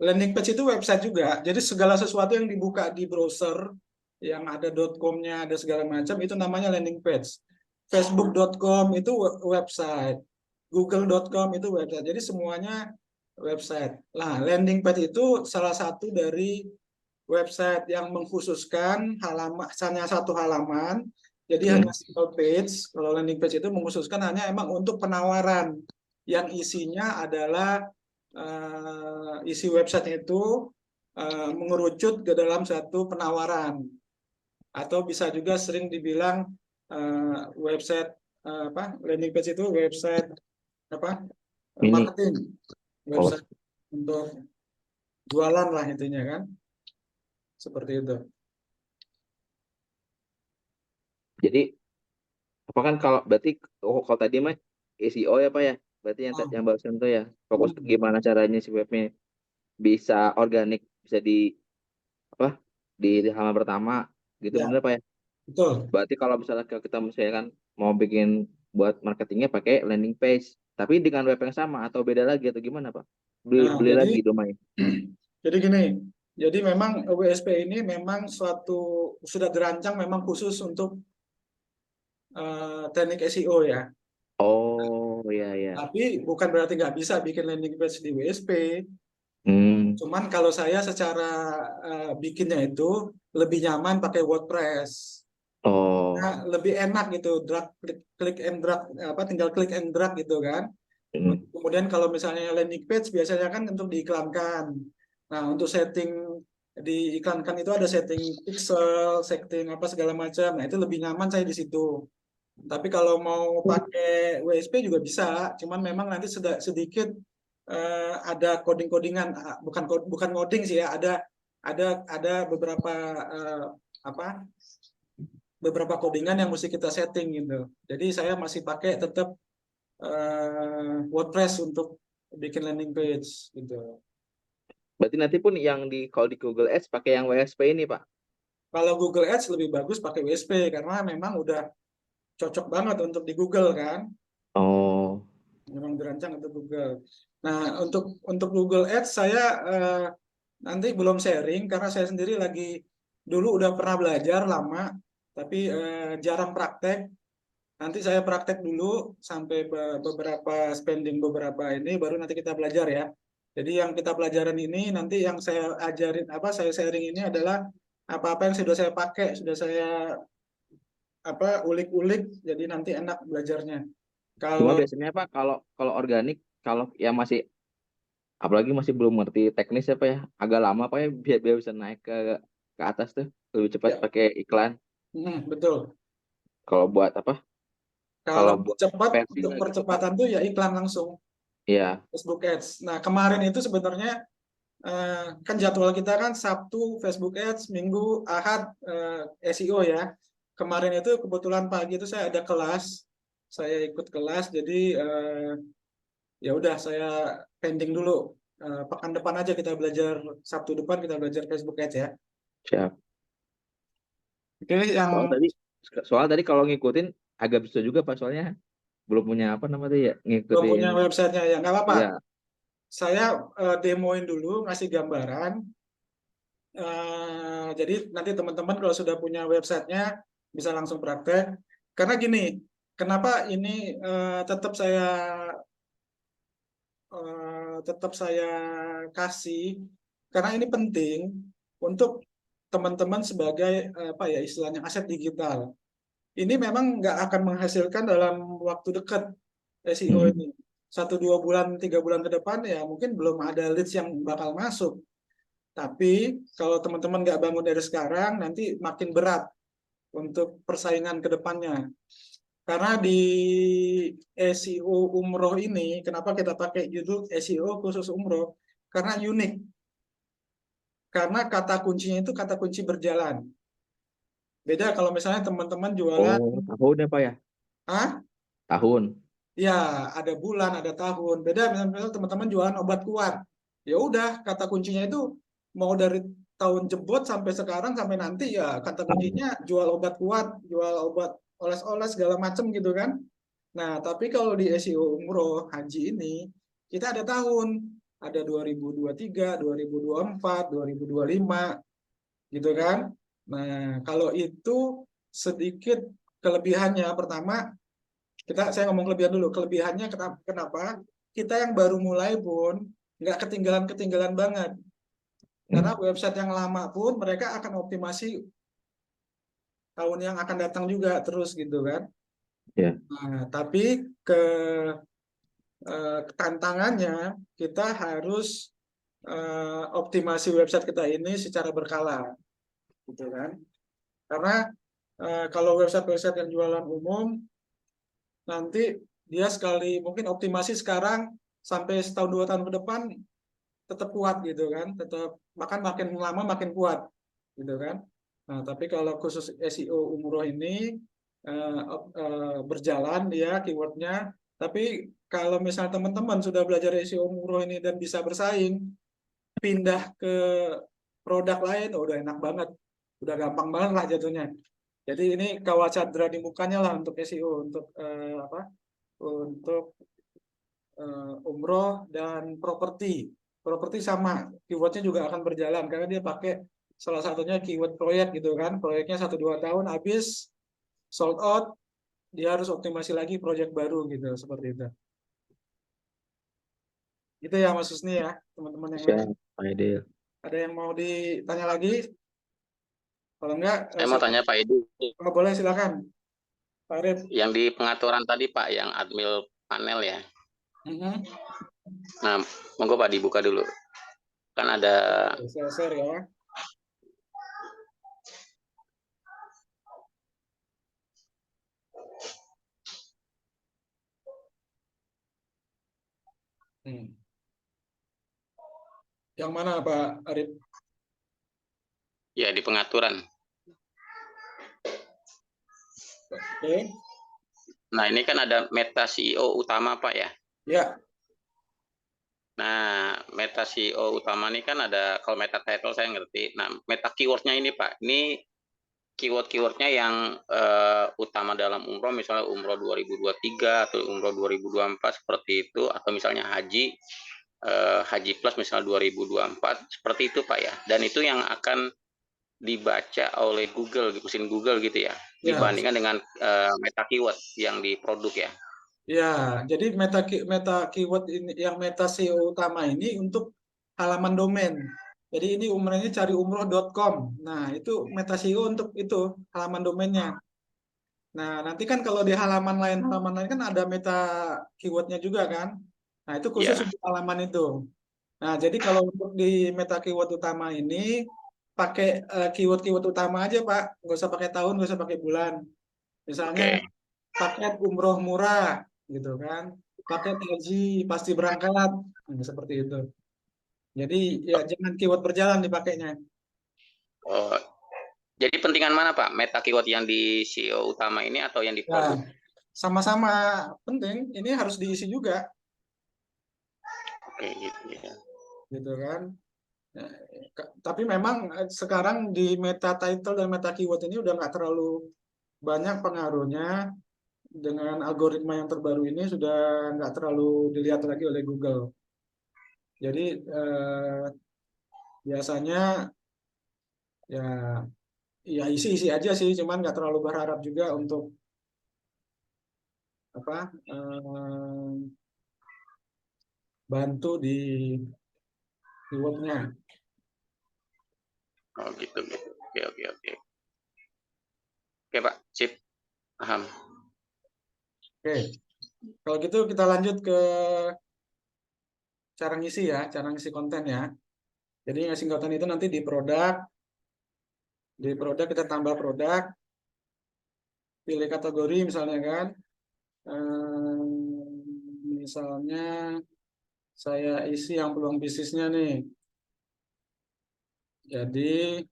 S1: landing page itu website juga. Jadi segala sesuatu yang dibuka di browser yang ada .com-nya, ada segala macam itu namanya landing page. Facebook.com itu website. Google.com itu website. Jadi semuanya website. Nah, landing page itu salah satu dari website yang mengkhususkan hanya satu halaman. Jadi hanya single page. Kalau landing page itu mengkhususkan hanya emang untuk penawaran yang isinya adalah isi website itu mengerucut ke dalam satu penawaran, atau bisa juga sering dibilang website landing page itu website
S3: Ini
S1: marketing,
S3: oh,
S1: website untuk jualan lah intinya kan, seperti itu.
S3: Jadi apa kan kalau berarti kalau tadi mah SEO ya Pak ya? Berarti yang barusan tuh ya fokus ke
S1: Hmm.
S3: gimana caranya si webnya bisa organik, bisa di apa di halaman pertama gitu,
S1: Ya,
S3: bener Pak ya?
S1: betul.
S3: Berarti kalau misalnya kita misalnya kan mau bikin buat marketingnya pakai landing page, tapi dengan web yang sama atau beda lagi atau gimana Pak? Beli
S1: Nah,
S3: beli
S1: jadi
S3: lagi domain.
S1: jadi gini. Jadi memang WSP ini memang suatu sudah dirancang memang khusus untuk teknik SEO ya.
S3: Oh iya iya.
S1: Tapi bukan berarti nggak bisa bikin landing page di WSP.
S3: Hmm.
S1: Cuman kalau saya secara bikinnya itu lebih nyaman pakai WordPress.
S3: Oh.
S1: Nah, lebih enak gitu, drag klik and drag apa tinggal klik and drag gitu kan.
S3: Hmm.
S1: Kemudian kalau misalnya landing page biasanya kan untuk diiklankan. Nah, untuk setting diiklankan itu ada setting pixel, setting apa segala macam. Nah, itu lebih nyaman saya di situ. Tapi kalau mau pakai WSP juga bisa, cuman memang nanti sedikit ada coding-codingan, bukan coding sih ya, ada beberapa apa beberapa codingan yang mesti kita setting gitu. Jadi saya masih pakai tetap WordPress untuk bikin landing page gitu.
S3: Berarti nanti pun yang kalau di Google Ads pakai yang WSP ini Pak.
S1: Kalau Google Ads lebih bagus pakai WSP karena memang udah cocok banget untuk di Google kan.
S3: Oh.
S1: Memang dirancang untuk Google. Nah, untuk Google Ads saya nanti belum sharing karena saya sendiri lagi dulu udah pernah belajar lama, tapi jarang praktek. Nanti saya praktek dulu sampai beberapa spending beberapa ini, baru nanti kita belajar ya. Jadi yang kita pelajaran ini nanti yang saya ajarin apa saya sharing ini adalah apa-apa yang sudah saya pakai, sudah saya apa ulik-ulik, jadi nanti enak belajarnya.
S3: Cuma
S1: Kalau
S3: biasanya Pak kalau kalau organik, kalau yang masih apalagi masih belum ngerti teknis apa ya, agak lama Pak ya biar bisa naik ke atas tuh lebih cepat
S1: ya,
S3: pakai iklan.
S1: betul.
S3: Kalau buat apa?
S1: Kalau
S3: Kalau buat
S1: cepat untuk
S3: conversion gitu Pak.
S1: percepatan tuh ya iklan langsung
S3: Iya.
S1: Facebook Ads. Nah kemarin itu sebenarnya kan jadwal kita kan Sabtu Facebook Ads, Minggu Ahad SEO ya. Kemarin itu kebetulan pagi itu saya ada kelas, saya ikut kelas, jadi ya udah saya pending dulu. Pekan depan aja kita belajar, Sabtu depan kita belajar Facebook Ads ya.
S3: Siap.
S1: Oke, yang
S3: Soal tadi soal tadi kalau ngikutin agak bisa juga Pak, soalnya belum punya apa namanya ya,
S1: belum
S3: ngikutin.
S1: punya websitenya ya nggak apa-apa.
S3: Iya.
S1: Saya demoin dulu, ngasih gambaran. Jadi nanti teman-teman kalau sudah punya websitenya bisa langsung praktek. Karena gini, kenapa ini tetap saya kasih karena ini penting untuk teman-teman sebagai apa ya istilahnya aset digital. Ini memang nggak akan menghasilkan dalam waktu dekat SEO
S3: Hmm.
S1: ini. 1 2 bulan 3 bulan ke depan ya mungkin belum ada leads yang bakal masuk. Tapi kalau teman-teman nggak bangun dari sekarang, nanti makin berat untuk persaingan ke depannya. Karena di SEO umroh ini, kenapa kita pakai judul SEO khusus umroh? Karena unik. Karena kata kuncinya itu kata kunci berjalan. Beda kalau misalnya teman-teman jualan,
S3: Oh, tahun ya Pak ya?
S1: ah,
S3: Tahun.
S1: ya ada bulan, ada tahun. Beda misalnya teman-teman jualan obat kuat. Ya udah, kata kuncinya itu mau dari tahun jebot sampai sekarang sampai nanti ya kata kuncinya jual obat kuat, jual obat oles-oles segala macam gitu kan. Nah, tapi kalau di SEO umroh haji ini kita ada tahun, ada 2023, 2024, 2025 gitu kan. Nah, kalau itu sedikit kelebihannya pertama saya ngomong kelebihan dulu. Kelebihannya kenapa? Kita yang baru mulai pun nggak ketinggalan banget. Karena
S3: Hmm.
S1: website yang lama pun mereka akan optimasi tahun yang akan datang juga terus gitu kan.
S3: Ya.
S1: Nah, tapi tantangannya kita harus optimasi website kita ini secara berkala, gitu kan? Karena kalau website-website yang jualan umum nanti dia sekali mungkin optimasi sekarang sampai setahun 2 tahun ke depan tetap kuat gitu kan, tetap bahkan makin lama makin kuat gitu kan. Nah tapi kalau khusus SEO umroh ini berjalan dia keywordnya. Tapi kalau misalnya teman-teman sudah belajar SEO umroh ini dan bisa bersaing, pindah ke produk lain, udah enak banget, udah gampang banget lah jatuhnya. Jadi ini kawat candra di mukanya lah untuk SEO, untuk untuk umroh dan properti. Properti sama, keywordnya juga akan berjalan karena dia pakai salah satunya keyword proyek gitu kan. Proyeknya 1-2 tahun habis, sold out, dia harus optimasi lagi proyek baru gitu, seperti itu. Itu ya Mas Husni ya, teman-teman yang lain.
S3: Siap, Pak Aidil.
S1: Ada yang mau ditanya lagi? Kalau enggak,
S4: Saya mau tanya Pak Edi,
S1: boleh silakan. Pak Arif.
S4: yang di pengaturan tadi Pak, yang admin panel ya.
S1: Mhm.
S4: Nah, monggo Pak dibuka dulu. Kan ada
S1: Saya share ya. Yang mana Pak Arif?
S4: ya di pengaturan.
S1: Oke.
S4: Nah, ini kan ada meta CEO utama Pak ya.
S1: Ya.
S4: Nah, meta CEO utama ini kan ada, kalau meta title saya ngerti. Nah, meta keywordnya ini Pak, ini keyword-keywordnya yang utama dalam umroh, misalnya umroh 2023 atau umroh 2024 seperti itu, atau misalnya haji haji plus misalnya 2024 seperti itu Pak ya. Dan itu yang akan dibaca oleh Google, mesin Google gitu ya, dibandingkan dengan meta keyword yang di produk ya.
S1: Ya, jadi meta keyword ini yang meta SEO utama ini untuk halaman domain. Jadi ini umrohnya cari umroh.com. Nah, itu meta SEO untuk itu halaman domainnya. Nah, nanti kan kalau di halaman lain kan ada meta keywordnya juga kan. Nah, itu khusus
S4: Ya,
S1: untuk halaman itu. Nah, jadi kalau untuk di meta keyword utama ini pakai keyword-keyword utama aja, Pak. Nggak usah pakai tahun, nggak usah pakai bulan. Misalnya
S4: oke.
S1: paket umroh murah, gitu kan. Paket haji pasti berangkat, seperti itu. Jadi ya jangan keyword berjalan dipakainya.
S4: Oh, jadi pentingan mana Pak? Meta keyword yang di SEO utama ini atau yang di
S1: Nah,
S4: produk?
S1: sama-sama penting. Ini harus diisi juga,
S4: Oke, gitu ya.
S1: gitu kan. Nah, tapi memang sekarang di meta title dan meta keyword ini udah nggak terlalu banyak pengaruhnya. Dengan algoritma yang terbaru ini sudah nggak terlalu dilihat lagi oleh Google. Jadi biasanya ya isi aja sih, cuman nggak terlalu berharap juga untuk apa bantu di keywordnya.
S4: Oh, gitu gitu. Oke, oke, oke. Oke, Pak. Sip. Paham.
S1: Oke, kalau gitu kita lanjut ke cara ngisi ya, cara ngisi konten ya. Jadi ngisi konten itu nanti di produk kita tambah produk, pilih kategori misalnya kan. Misalnya saya isi yang peluang bisnisnya nih. Jadi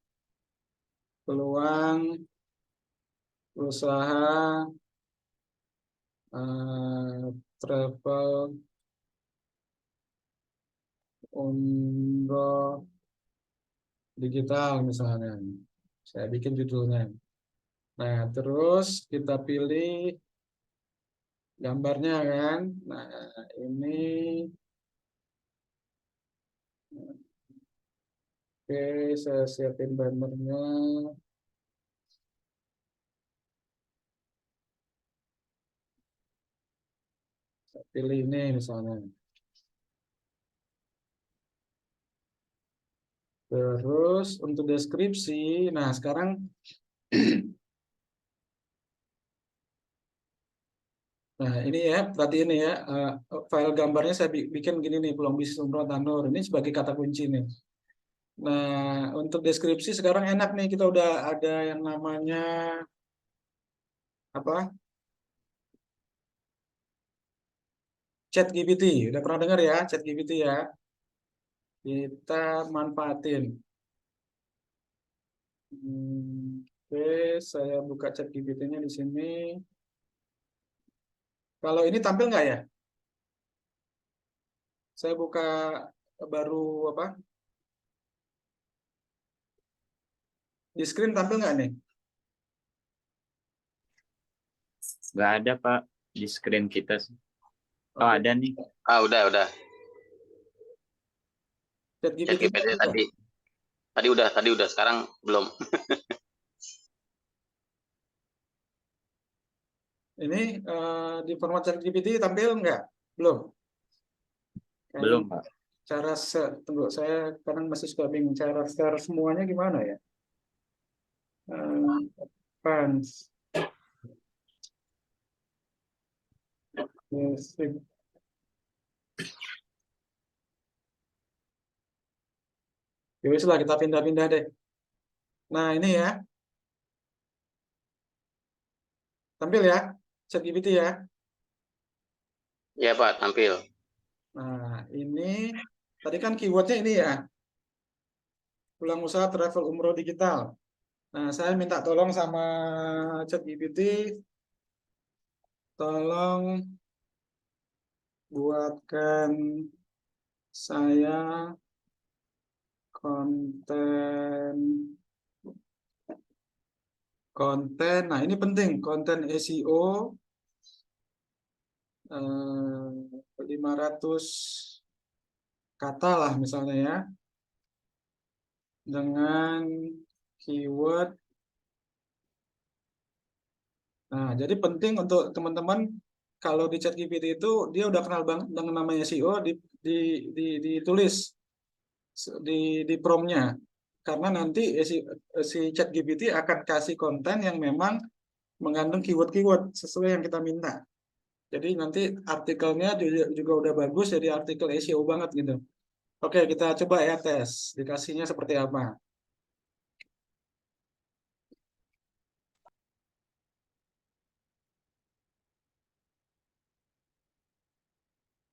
S1: peluang usaha travel umroh digital misalnya. Saya bikin judulnya. Nah, terus kita pilih gambarnya kan. Nah, ini oke, saya siapin bannernya. Saya pilih ini misalnya. Terus untuk deskripsi, nah sekarang nah ini ya, berarti ini ya, file gambarnya saya bikin gini nih, peluang bisnis umroh Tanur. Ini sebagai kata kunci nih. Nah, untuk deskripsi sekarang enak nih, kita udah ada yang namanya apa? ChatGPT. Udah pernah dengar ya, ChatGPT ya? Kita manfaatin. Oke, saya buka ChatGPT-nya di sini. Kalau ini tampil nggak ya? Saya buka baru apa? Di screen tampil nggak nih?
S5: Nggak ada, Pak, di screen kita sih. Oh,
S1: Oke.
S5: ada nih.
S4: Udah.
S1: ChatGPT
S4: ChatGPT tadi udah, sekarang belum.
S1: ini di format ChatGPT tampil nggak? Belum.
S5: Belum, Pak.
S1: Tunggu, saya kadang masih suka bingung cara share semuanya gimana ya? Advance. Basic. Ya wis lah, kita pindah-pindah deh. Nah, ini ya. Tampil ya, ChatGPT ya.
S4: Ya Pak, tampil.
S1: Nah, ini tadi kan keywordnya ini ya. Peluang usaha travel umroh digital. Nah, saya minta tolong sama ChatGPT, tolong buatkan saya konten. Nah, ini penting, konten SEO 500 kata lah misalnya ya, dengan keyword. Nah, jadi penting untuk teman-teman kalau di ChatGPT itu dia udah kenal banget dengan namanya SEO, ditulis di prompt-nya. Karena nanti si ChatGPT akan kasih konten yang memang mengandung keyword-keyword sesuai yang kita minta. Jadi nanti artikelnya juga udah bagus, jadi artikel SEO banget gitu. Oke, kita coba ya tes, dikasihnya seperti apa.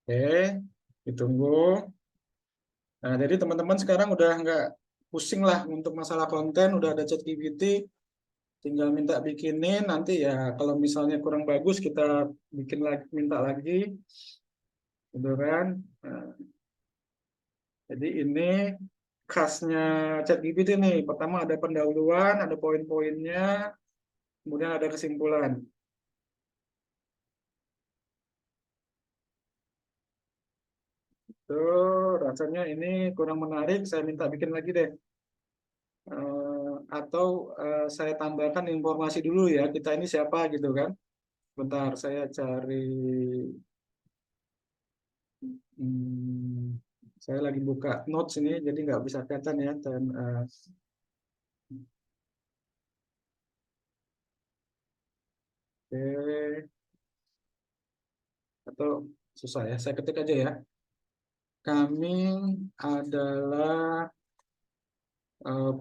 S1: Oke, ditunggu. Nah, jadi teman-teman sekarang udah nggak pusing lah untuk masalah konten, udah ada ChatGPT, tinggal minta bikinin, nanti ya kalau misalnya kurang bagus kita bikin lagi, minta lagi, gitu kan. Nah, jadi ini khasnya ChatGPT nih, pertama ada pendahuluan, ada poin-poinnya, kemudian ada kesimpulan. Tuh, rasanya ini kurang menarik, saya minta bikin lagi deh. Atau saya tambahkan informasi dulu ya, kita ini siapa gitu kan. Bentar, saya cari. Saya lagi buka notes ini, jadi nggak bisa kelihatan ya. Dan, oke, atau susah ya, saya ketik aja ya. Kami adalah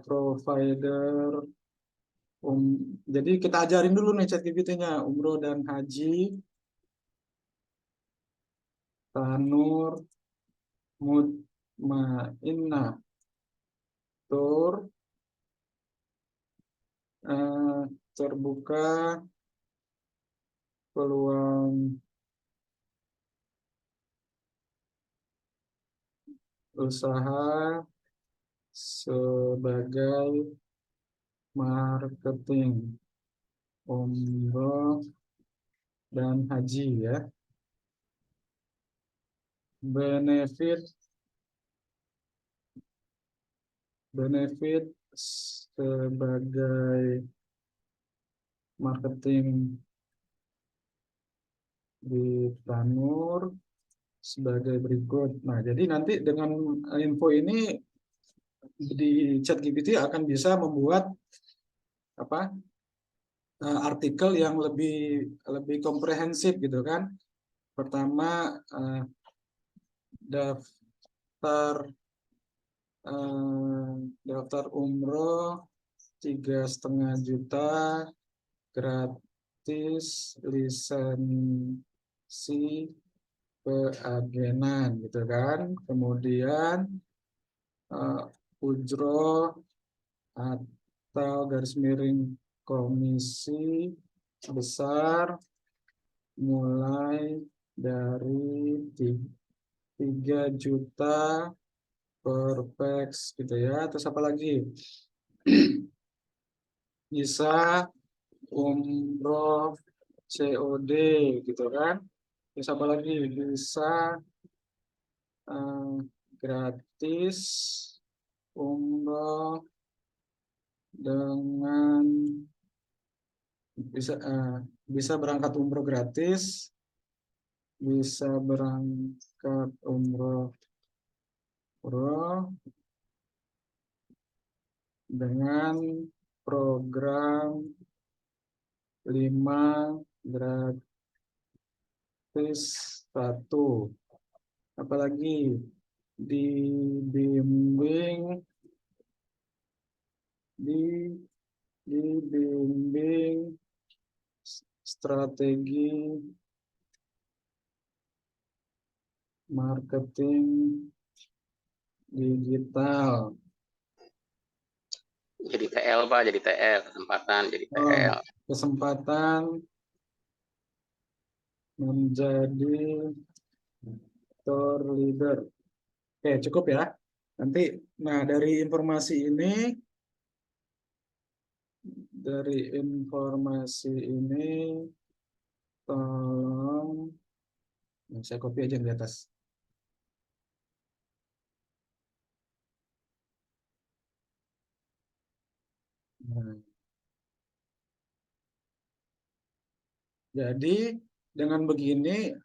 S1: provider. Jadi kita ajarin dulu nih ChatGPT-nya, umroh dan haji, Tanur Mutmainnah Tour, terbuka peluang usaha sebagai marketing umroh dan haji ya. Benefit sebagai marketing di Tanur sebagai berikut. Nah, jadi nanti dengan info ini di ChatGPT akan bisa membuat apa artikel yang lebih komprehensif gitu kan. Pertama, daftar umroh 3,5 juta gratis lisensi keagenan gitu kan. Kemudian ujroh atau garis miring komisi besar mulai dari 3 juta per peks gitu ya. Terus apa lagi? Bisa umroh COD gitu kan. Terus apa lagi? Bisa gratis umroh dengan bisa berangkat umroh gratis, bisa berangkat umroh dengan program 5 gratis 1. Apalagi dibimbing strategi marketing digital.
S4: Jadi TL Pak, jadi TL, kesempatan jadi TL.
S1: Kesempatan menjadi tour leader. Oke, cukup ya. Nanti, nah dari informasi ini, tolong, saya copy aja di atas. Nah, jadi dengan begini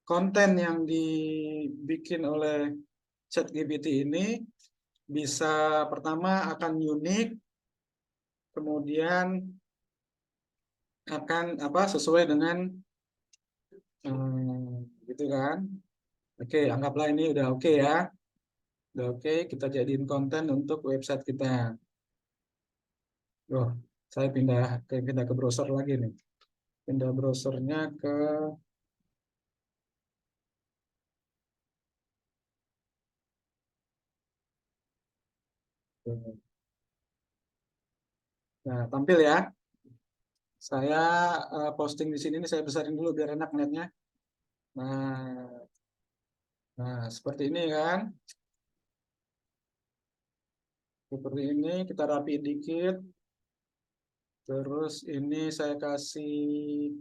S1: konten yang dibikin oleh ChatGPT ini bisa pertama akan unik, kemudian akan sesuai dengan gitu kan. Oke, anggaplah ini udah oke ya. Udah oke, kita jadiin konten untuk website kita. Saya pindah ke browser lagi nih. Pindah browsernya ke nah, tampil ya. Saya posting di sini nih, saya besarin dulu biar enak ngeliatnya. Nah, seperti ini kan. Seperti ini, kita rapi dikit. Terus ini saya kasih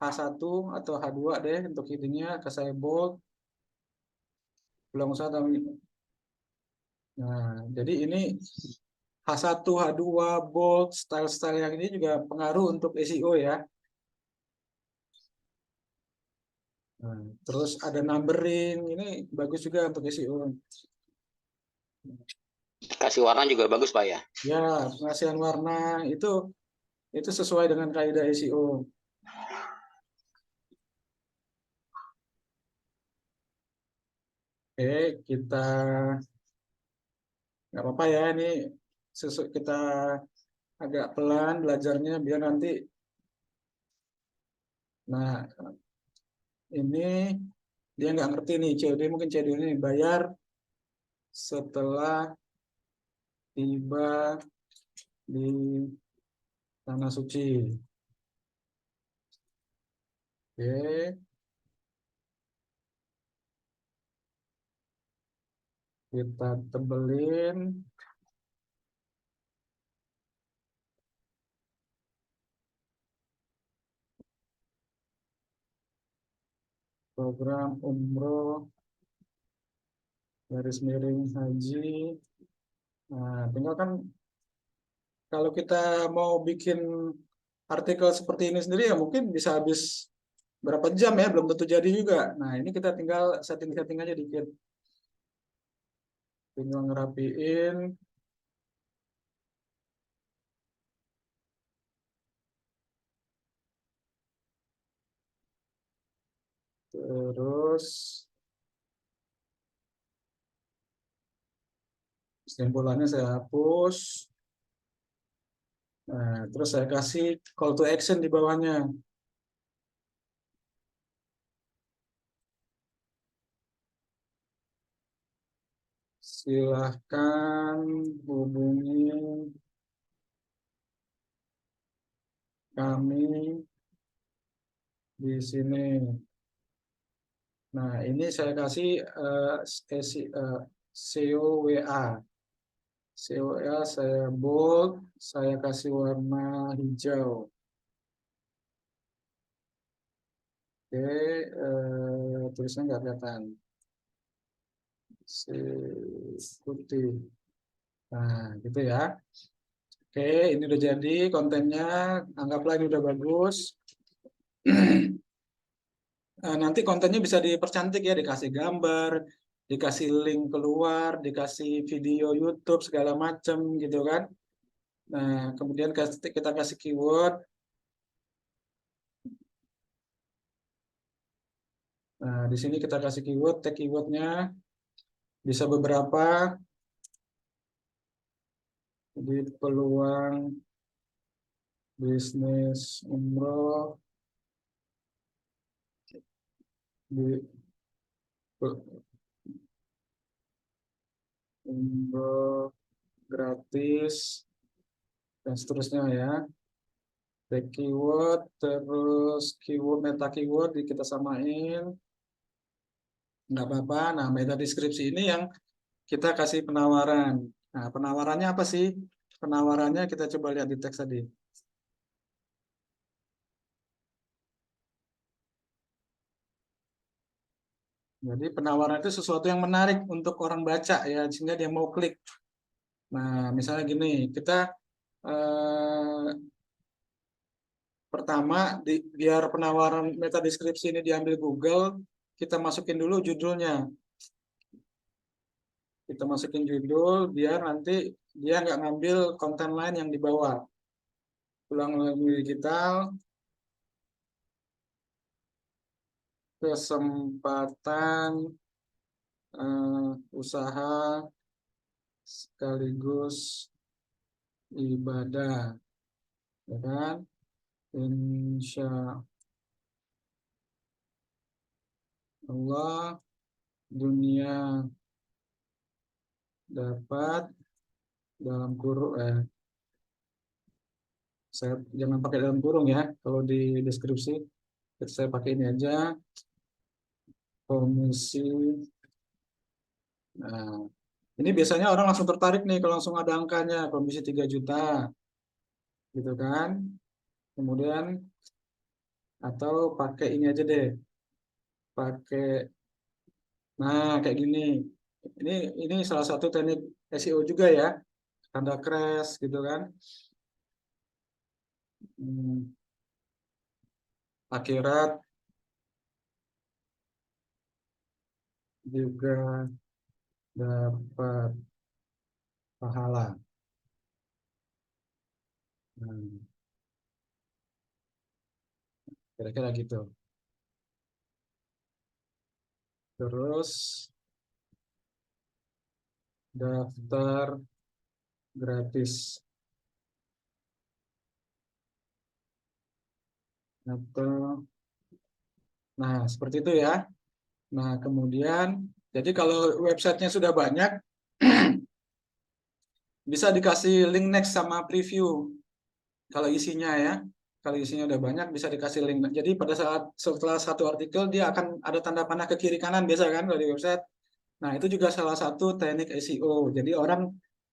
S1: H1 atau H2 deh untuk headingnya, saya bold. Belum usah tahu. Nah, jadi ini H1, H2, bold, style-style yang ini juga pengaruh untuk SEO ya. Nah, terus ada numbering, ini bagus juga untuk SEO.
S4: Kasih warna juga bagus Pak ya.
S1: Ya, pengasihan warna itu sesuai dengan kaidah SEO. Oke, kita nggak apa-apa ya, ini kita agak pelan belajarnya biar nanti. Nah, ini dia nggak ngerti nih COD, mungkin COD ini bayar setelah tiba di tanah suci. Oke, kita tebelin. Program umroh garis miring haji. Nah, tinggal kan kalau kita mau bikin artikel seperti ini sendiri ya mungkin bisa habis berapa jam ya, belum tentu jadi juga. Nah, ini kita tinggal setting-setting aja dikit. Tinggal ngerapiin. Terus simpulannya saya hapus. Nah, terus saya kasih call to action di bawahnya. Silahkan hubungi kami di sini. Nah, ini saya kasih SEO WA. SEO WA saya bold, saya kasih warna hijau. Oke, tulisnya nggak kelihatan. Putih. Nah, gitu ya. Oke, ini udah jadi kontennya. Anggaplah ini udah bagus. Nanti kontennya bisa dipercantik ya, dikasih gambar, dikasih link keluar, dikasih video YouTube segala macam gitu kan. Nah, kemudian kita kasih keyword. Nah, di sini kita kasih keyword, tag keywordnya bisa beberapa. Jadi peluang bisnis umroh di umroh gratis dan seterusnya ya. Tag keyword, terus keyword meta keyword kita samain, nggak apa-apa. Nah, meta deskripsi ini yang kita kasih penawaran. Nah, penawarannya apa sih? Penawarannya kita coba lihat di teks tadi. Jadi penawaran itu sesuatu yang menarik untuk orang baca ya, sehingga dia mau klik. Nah, misalnya gini, kita pertama biar penawaran meta deskripsi ini diambil Google, kita masukin dulu judulnya. Kita masukin judul biar nanti dia nggak ngambil konten lain yang di bawah. Ulang lagi digital, kesempatan usaha sekaligus ibadah, ya kan? Insya Allah dunia dapat dalam kurung saya jangan pakai dalam kurung ya kalau di deskripsi, saya pakai ini aja, komisi. Nah, ini biasanya orang langsung tertarik nih kalau langsung ada angkanya, komisi 3 juta gitu kan. Kemudian atau pakai ini aja deh, pakai, nah kayak gini. Ini salah satu teknik SEO juga ya, tanda crash gitu kan. Akhirat juga dapat pahala. Kira-kira gitu. Terus daftar gratis atau, nah seperti itu ya. Nah kemudian jadi kalau websitenya sudah banyak bisa dikasih link next sama preview kalau isinya ya. Kalau isinya udah banyak bisa dikasih link. Jadi pada saat setelah satu artikel dia akan ada tanda panah ke kiri kanan biasa kan kalau di website. Nah itu juga salah satu teknik SEO. Jadi orang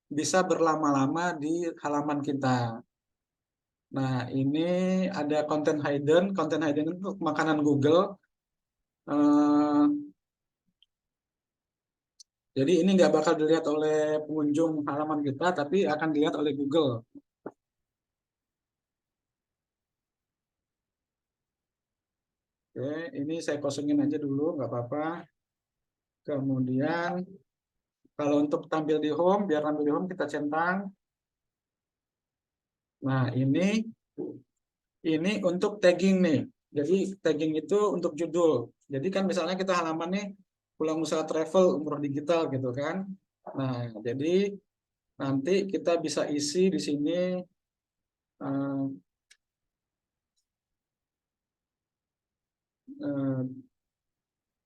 S1: bisa berlama-lama di halaman kita. Nah ini ada content hidden. Content hidden itu makanan Google. Jadi ini nggak bakal dilihat oleh pengunjung halaman kita, tapi akan dilihat oleh Google. Oke, ini saya kosongin aja dulu, nggak apa-apa. Kemudian kalau untuk tampil di home, biar tampil di home kita centang. Nah ini untuk tagging nih. Jadi tagging itu untuk judul. Jadi kan misalnya kita halaman nih pulang usaha travel umroh digital gitu kan. Nah jadi nanti kita bisa isi di sini eh,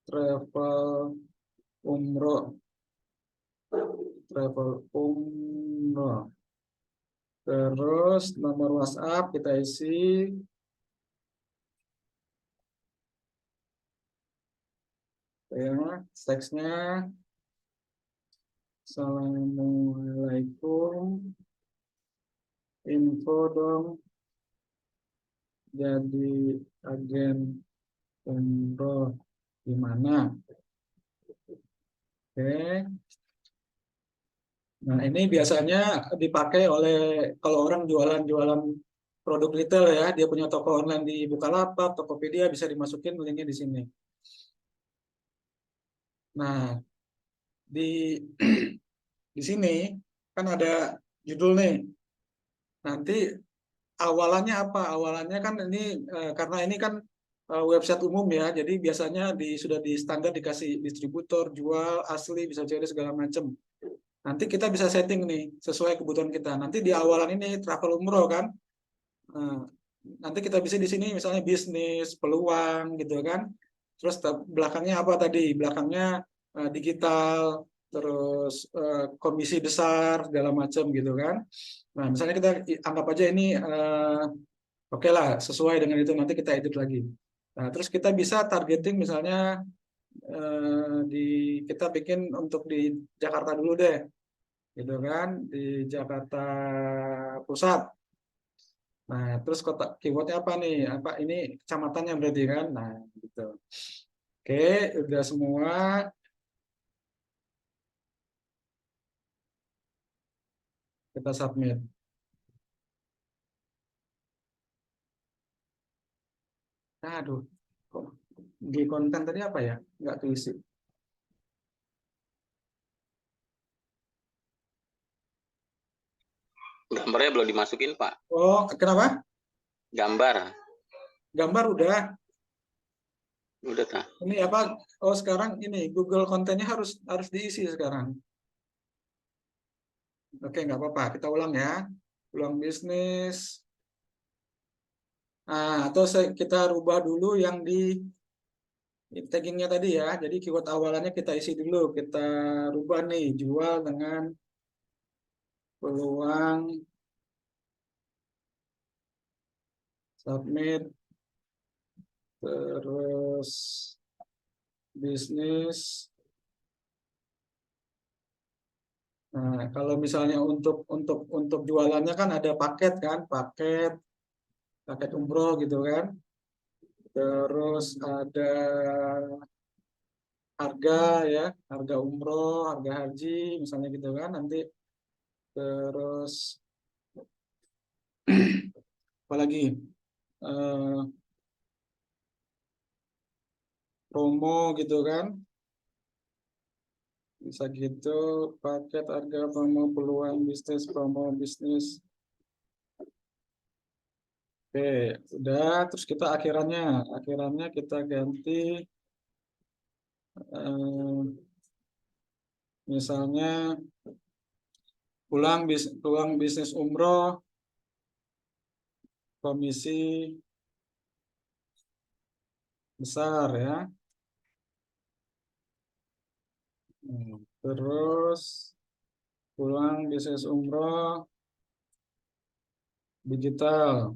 S1: travel umroh, travel umroh. Terus nomor WhatsApp kita isi. Ya, teksnya. Assalamualaikum. Info dong. Jadi agen umroh di mana? Oke. Nah, ini biasanya dipakai oleh kalau orang jualan-jualan produk retail ya, dia punya toko online di Bukalapak, Tokopedia, bisa dimasukin linknya di sini. Nah, di di sini kan ada judul nih. Nanti awalannya apa? Awalannya kan ini karena ini kan website umum ya, jadi biasanya sudah di standar dikasih distributor, jual, asli, bisa cari segala macam. Nanti kita bisa setting nih sesuai kebutuhan kita. Nanti di awalan ini travel umroh kan. Nah, nanti kita bisa di sini misalnya bisnis, peluang gitu kan. Terus belakangnya apa tadi? Belakangnya digital, terus komisi besar segala macam gitu kan. Nah, misalnya kita anggap aja ini oke lah sesuai dengan itu, nanti kita edit lagi. Nah, terus kita bisa targeting misalnya di kita bikin untuk di Jakarta dulu deh, gitu kan, di Jakarta Pusat. Nah, terus kota keywordnya apa nih? Apa ini kecamatannya berarti kan? Nah, gitu. Oke, udah semua. Kita submit. Aduh, kok di konten tadi apa ya? Nggak keisi.
S4: Gambarnya belum dimasukin, Pak.
S1: Oh, kenapa?
S4: Gambar.
S1: Gambar udah.
S4: Udah, Kak.
S1: Ini apa? Oh, sekarang ini Google kontennya harus diisi sekarang. Oke, nggak apa-apa. Kita ulang ya. Ulang bisnis. Nah, atau kita rubah dulu yang di taggingnya tadi ya. Jadi keyword awalannya kita isi dulu. Kita rubah nih, jual dengan peluang, submit, terus bisnis. Nah, kalau misalnya untuk jualannya kan ada paket kan, paket umroh gitu kan. Terus ada harga ya, harga umroh, harga haji, misalnya gitu kan. Nanti terus apalagi promo gitu kan, bisa gitu, paket harga promo peluang bisnis, promo bisnis. Oke, udah. Terus kita akhirannya kita ganti misalnya peluang bisnis umroh, komisi besar ya. Terus peluang bisnis umroh digital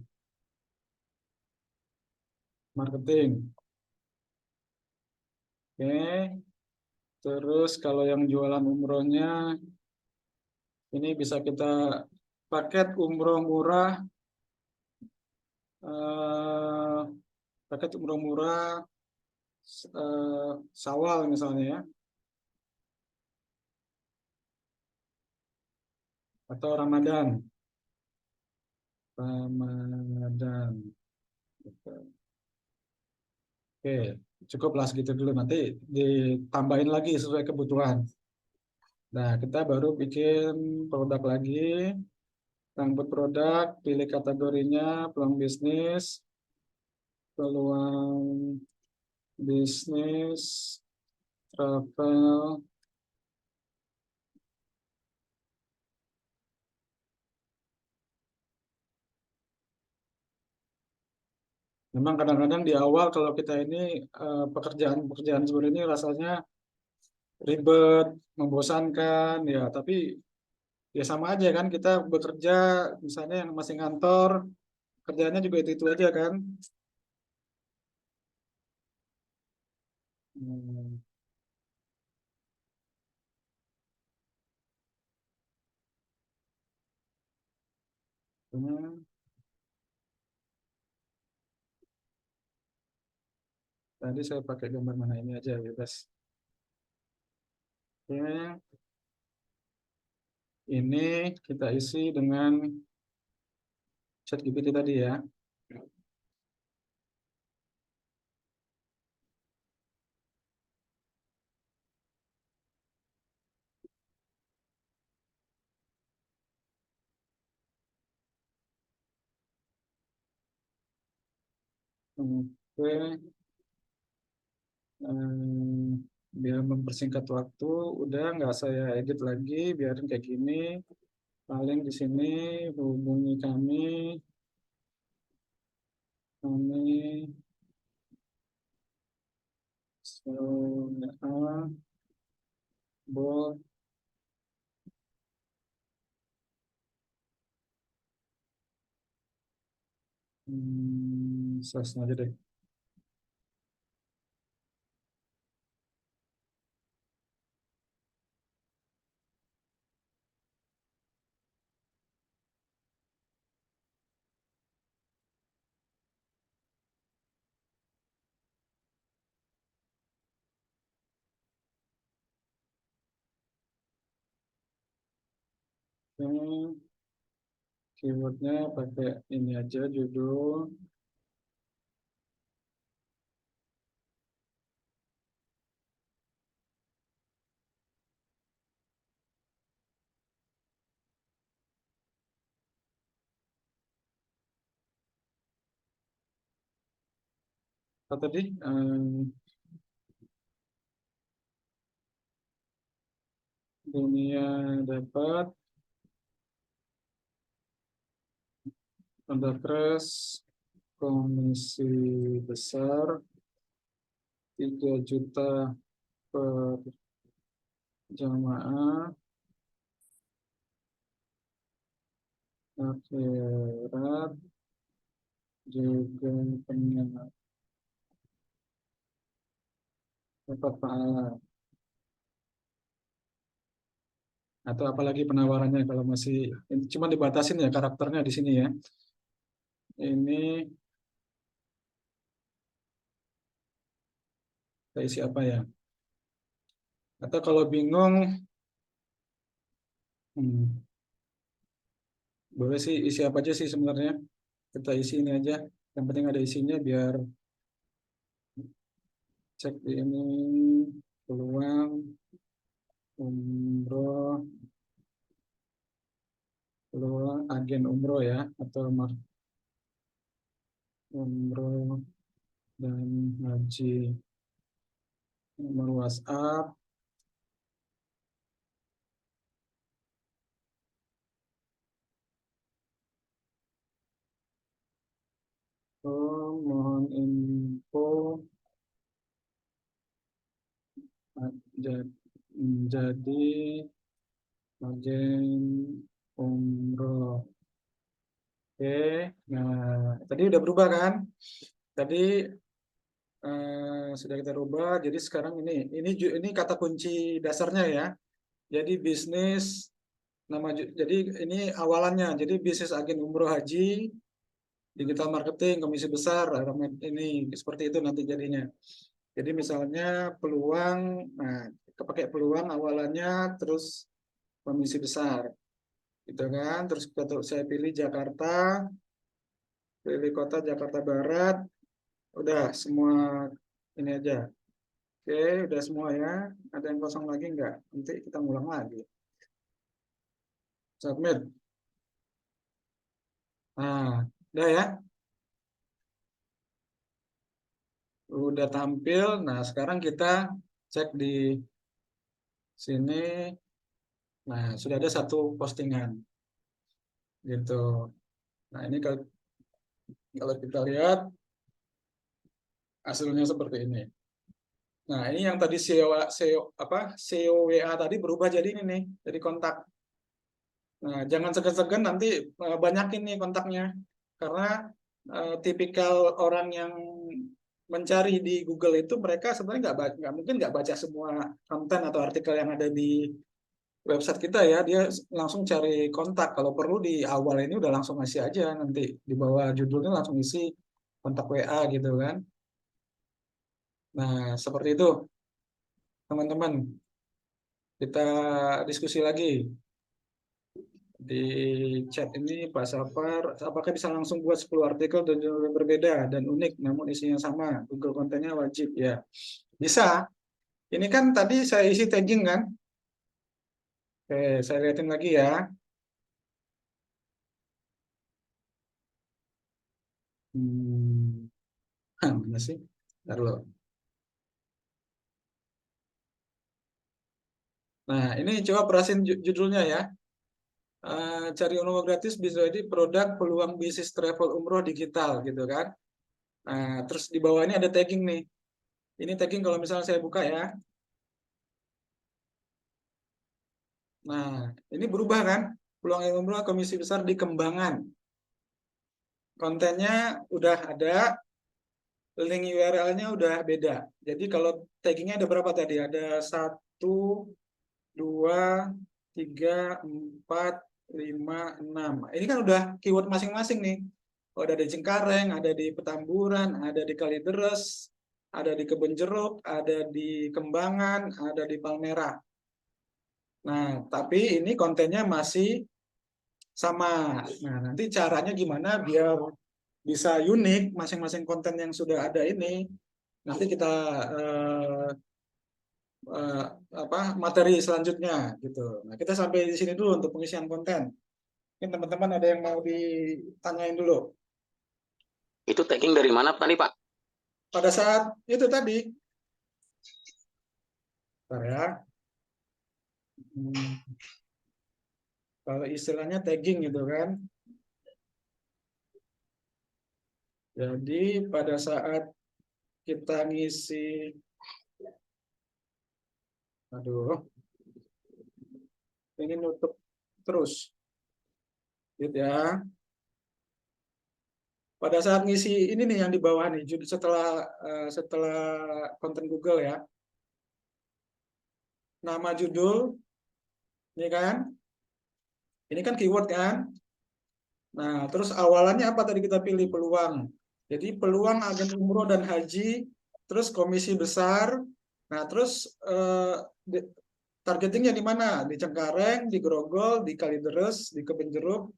S1: marketing. Oke. Terus kalau yang jualan umrohnya ini bisa kita paket umroh murah, paket umroh murah Syawal misalnya ya, atau Ramadan. Oke, cukuplah segitu dulu. Nanti ditambahin lagi sesuai kebutuhan. Nah, kita baru bikin produk lagi. Rambut produk, pilih kategorinya, peluang bisnis, travel. Memang kadang-kadang di awal kalau kita ini pekerjaan seperti ini rasanya ribet, membosankan ya, tapi Ya sama aja kan, kita bekerja misalnya yang masih ngantor, kerjanya juga itu aja kan. Hmm. Hmm. Tadi saya pakai gambar mana ini aja bebas. Oke, ini kita isi dengan ChatGPT tadi ya. Oke, biar mempersingkat waktu, udah nggak saya edit lagi, biarin kayak gini. Paling di sini hubungi kami so, bot, search aja deh. Oke, keywordnya pakai ini aja, judul. Apa tadi? Dunia dapat, tanda press, komisi besar 3 juta per jamaah, akhirat juga dapat pahala. Atau apalagi penawarannya kalau masih ini cuma dibatasin ya karakternya di sini ya. Ini kita isi apa ya? Atau kalau bingung, hmm, boleh sih isi apa aja sih sebenarnya. Kita isi ini aja. Yang penting ada isinya biar cek di ini peluang umroh, peluang agen umroh ya atau umroh dan haji. Nomor WhatsApp. Oh, mohon info jadi agen umroh. Oke, nah tadi udah berubah kan? Tadi sudah kita rubah. Jadi sekarang ini kata kunci dasarnya ya. Jadi bisnis jadi ini awalannya. Jadi bisnis agen umroh haji, digital marketing, komisi besar, ini seperti itu nanti jadinya. Jadi misalnya peluang, nah pakai peluang awalannya, terus komisi besar, gitu kan? Terus saya pilih Jakarta, pilih kota Jakarta Barat, udah semua ini aja. Oke, udah semua ya. Ada yang kosong lagi nggak? Nanti kita ngulang lagi. Submit. Nah, udah ya. Udah tampil. Nah, sekarang kita cek di sini. Nah, sudah ada satu postingan. Gitu. Nah, ini kalau kita lihat hasilnya seperti ini. Nah, ini yang tadi SEO WA tadi berubah jadi ini nih, jadi kontak. Nah, jangan segan-segan nanti banyakin nih kontaknya. Karena tipikal orang yang mencari di Google itu mereka sebenarnya nggak mungkin nggak baca semua konten atau artikel yang ada di website kita ya. Dia langsung cari kontak. Kalau perlu di awal ini udah langsung ngasih aja, nanti di bawah judulnya langsung isi kontak WA gitu kan. Nah, seperti itu teman-teman. Kita diskusi lagi di chat ini, Pak Safar, apakah bisa langsung buat 10 artikel dan judul yang berbeda dan unik namun isinya sama? Google kontennya wajib ya. Bisa. Ini kan tadi saya isi tagging kan? Oke, saya lihatin lagi ya. Mana sih? Ntar loh. Nah, ini coba perasin judulnya ya. Cari umroh gratis bisa jadi produk peluang bisnis travel umroh digital gitu kan. Nah, terus di bawah ini ada tagging nih. Ini tagging kalau misalnya saya buka ya. Nah, ini berubah kan? Peluang umroh komisi besar dikembangkan. Kontennya udah ada, link URL-nya udah beda. Jadi kalau taggingnya ada berapa tadi? Ada 1, 2, 3, 4, 5, 6. Ini kan udah keyword masing-masing nih. Oh, ada di Cengkareng, ada di Petamburan, ada di Kalideres, ada di Kebonjeruk, ada di Kembangan, ada di Palmerah. Nah, tapi ini kontennya masih sama. Nah, nanti caranya gimana biar bisa unik masing-masing konten yang sudah ada ini. Nanti kita eh, materi selanjutnya gitu. Nah, kita sampai di sini dulu untuk pengisian konten. Mungkin teman-teman ada yang mau ditanyain dulu.
S4: Itu tagging dari mana tadi, Pak?
S1: Pada saat itu tadi, bentar ya. Kalau istilahnya tagging gitu kan. Jadi pada saat kita ngisi, aduh, ini nutup terus, gitu ya. Pada saat ngisi ini nih yang di bawah nih, setelah konten Google ya, nama judul, ini kan, ini kan keyword kan. Nah, terus awalannya apa tadi kita pilih peluang. Jadi peluang agen umroh dan haji, terus komisi besar. Nah, terus targetingnya di mana? Di Cengkareng, di Grogol, di Kalideres, di Kebenjeruk,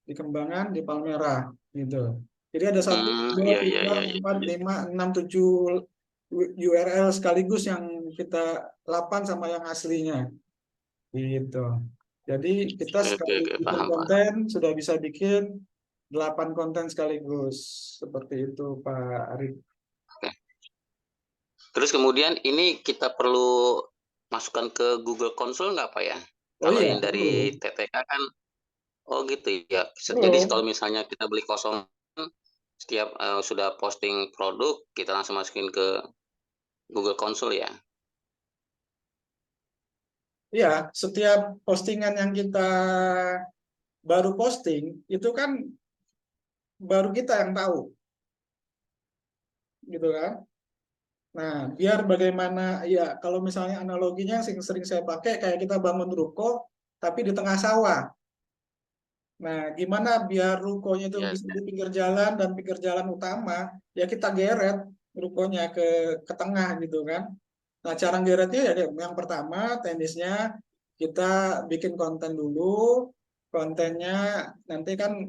S1: di Kembangan, di Palmerah, gitu. Jadi ada 1, 2,
S4: Iya, iya,
S1: 3,
S4: iya, iya.
S1: 4, 5, 6, 7 URL sekaligus yang kita 8 sama yang aslinya, gitu. Jadi kita
S4: Oke, oke,
S1: sekali
S4: oke,
S1: bikin
S4: paham, Pak.
S1: konten sudah bisa bikin 8 konten sekaligus, seperti itu Pak Arif.
S4: Oke. Terus kemudian ini kita perlu masukkan ke Google Console nggak, Pak ya?
S1: Oh
S4: Kalau
S1: iya,
S4: yang dari
S1: perlu.
S4: TTK kan, oh gitu ya. Jadi
S1: Perlu.
S4: kalau misalnya kita beli kosong, setiap sudah posting produk, kita langsung masukin ke Google Console ya.
S1: Iya, setiap postingan yang kita baru posting itu kan baru kita yang tahu, gitu kan. Nah, biar bagaimana ya, kalau misalnya analoginya yang sering saya pakai kayak kita bangun ruko tapi di tengah sawah. Nah, gimana biar rukonya itu
S4: Ya,
S1: bisa di pinggir jalan dan pinggir jalan utama, ya kita geret rukonya ke tengah gitu kan. Nah, cara geretnya ya yang pertama teknisnya kita bikin konten dulu. Kontennya nanti kan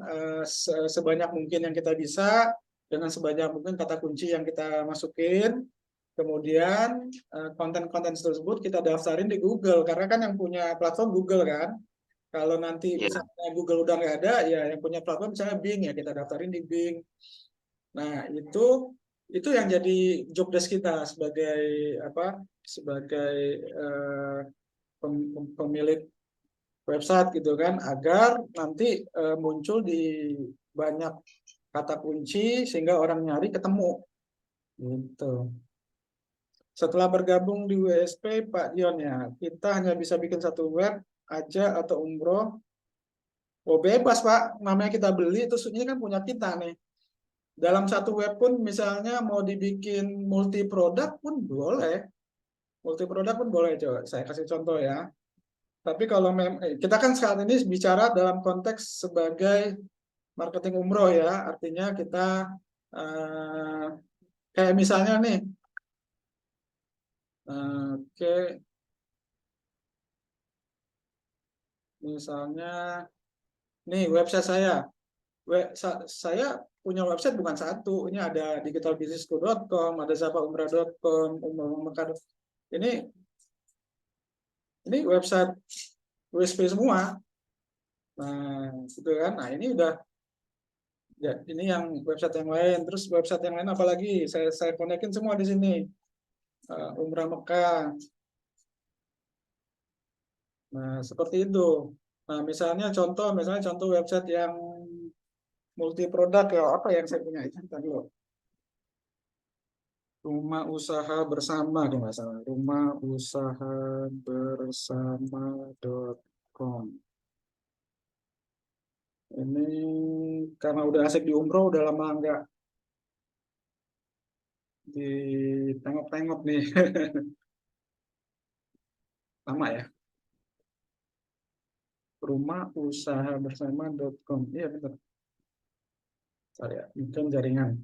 S1: sebanyak mungkin yang kita bisa dengan sebanyak mungkin kata kunci yang kita masukin. Kemudian konten-konten tersebut kita daftarin di Google karena kan yang punya platform Google kan. Kalau nanti
S4: ya.
S1: misalnya Google udah nggak ada, ya yang punya platform misalnya Bing ya kita daftarin di Bing. Nah, itu yang jadi job desk kita sebagai apa? Sebagai pemilik website gitu kan, agar nanti muncul di banyak kata kunci sehingga orang nyari ketemu. Gitu. Setelah bergabung di WSP, Pak Dion ya, kita hanya bisa bikin satu web aja atau umroh Oh bebas Pak, namanya kita beli terus ini kan punya kita nih. Dalam satu web pun misalnya mau dibikin multi produk pun boleh. Multi produk pun boleh, coba saya kasih contoh ya. Tapi kalau kita kan saat ini bicara dalam konteks sebagai marketing umroh ya, artinya kita eh, kayak misalnya nih, oke, misalnya nih website saya, saya punya website bukan satu, ini ada digitalbusinessku.com, ada zapaumrah.com, umrah.com. Ini website WSP semua. Nah, gitu kan. Nah, ini udah ya, ini yang website yang lain. Terus website yang lain apalagi? Saya konekin semua di sini. Umrah Mekah. Nah, seperti itu. Nah, misalnya contoh website yang multi produk ya, apa yang saya punya itu tadi loh. Rumah usaha bersama kalau nggak salah. Rumahusahabersama.com. Ini karena udah asik di umroh, udah lama nggak ditengok-tengok nih. Lama ya. Rumahusahabersama.com. Iya benar. Sorry ya, mungkin jaringan.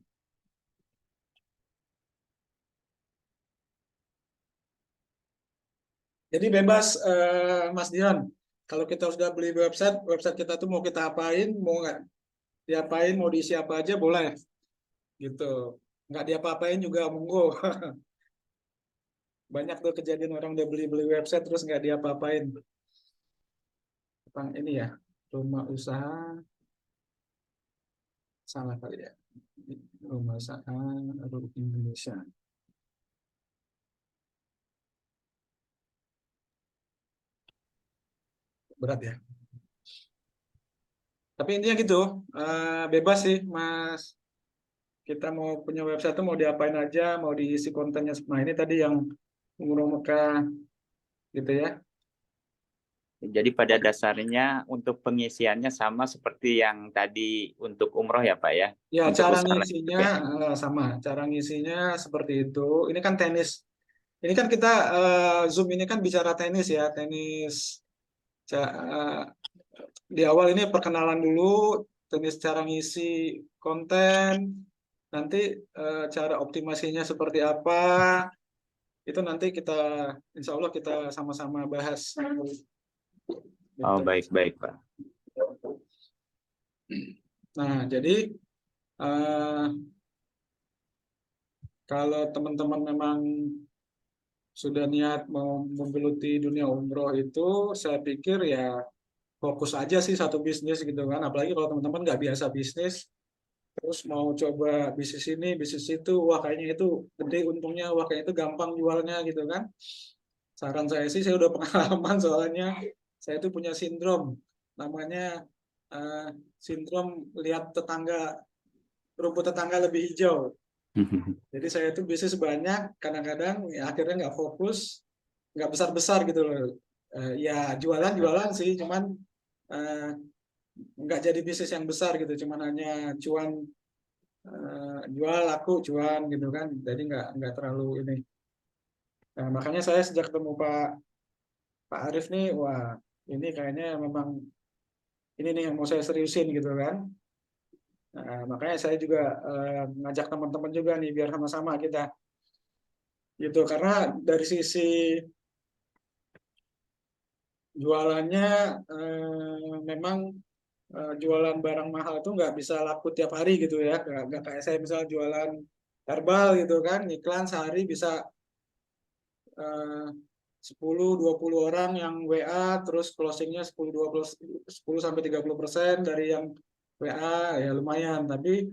S1: Jadi bebas Mas Dian. Kalau kita sudah beli website kita tuh mau kita apain, mau nggak diapain, mau diisi apa aja boleh. Gitu. Nggak diapa-apain juga monggo. Banyak tuh kejadian orang udah beli-beli website terus nggak diapa-apain. Tentang ini ya, rumah usaha, salah kali ya. Rumah usaha Indonesia. Berat ya. Tapi intinya gitu, bebas sih Mas. Kita mau punya website itu mau diapain aja, mau diisi kontennya. Nah ini tadi yang umroh Mekah gitu ya.
S5: Jadi pada dasarnya untuk pengisiannya sama seperti yang tadi untuk umroh ya Pak ya.
S1: Ya
S5: Untuk
S1: cara
S5: usaha lain
S1: ngisinya
S5: juga.
S1: sama, cara ngisinya seperti itu. Ini kan tenis. Ini kan kita Zoom ini kan bicara tenis ya, tenis. Di awal ini perkenalan dulu, tenis cara ngisi konten, nanti cara optimasinya seperti apa, itu nanti insya Allah kita sama-sama bahas.
S5: Oh
S1: Gitu.
S5: baik-baik Pak.
S1: Nah, jadi eh, kalau teman-teman memang sudah niat mau menggeluti dunia umroh itu, saya pikir ya fokus aja sih satu bisnis gitu kan. Apalagi kalau teman-teman nggak biasa bisnis, terus mau coba bisnis ini, bisnis itu, wah kayaknya itu gede untungnya, wah kayaknya itu gampang jualnya gitu kan. Saran saya sih, saya udah pengalaman soalnya saya itu punya sindrom, namanya eh, sindrom lihat rumput tetangga lebih hijau. Jadi saya itu bisnis banyak, kadang-kadang ya akhirnya nggak fokus, nggak besar-besar gitu loh. Ya jualan-jualan sih, cuman eh, nggak jadi bisnis yang besar gitu, cuman hanya cuan, jual laku cuan gitu kan, jadi nggak terlalu ini. Nah, makanya saya sejak ketemu Pak Arif nih, wah ini kayaknya memang ini nih yang mau saya seriusin gitu kan. Nah, makanya saya juga ngajak teman-teman juga nih biar sama-sama kita gitu, karena dari sisi jualannya memang jualan barang mahal itu nggak bisa laku tiap hari gitu ya, nggak kayak saya misal jualan herbal gitu kan, iklan sehari bisa 10-20 orang yang WA, terus closingnya 10-30% dari yang WA, ya lumayan. Tapi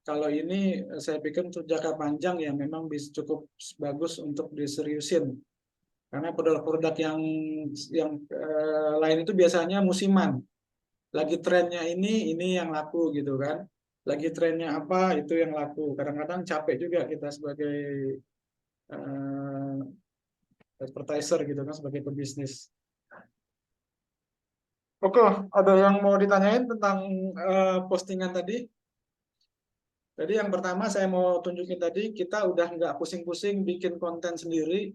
S1: kalau ini saya pikir untuk jangka panjang ya memang bisa cukup bagus untuk diseriusin. Karena produk-produk yang lain itu biasanya musiman. Lagi trennya ini yang laku gitu kan. Lagi trennya apa itu yang laku. Kadang-kadang capek juga kita sebagai eh, advertiser gitu kan, sebagai pebisnis. Oke, ada yang mau ditanyain tentang postingan tadi? Jadi yang pertama saya mau tunjukin tadi, kita udah nggak pusing-pusing bikin konten sendiri,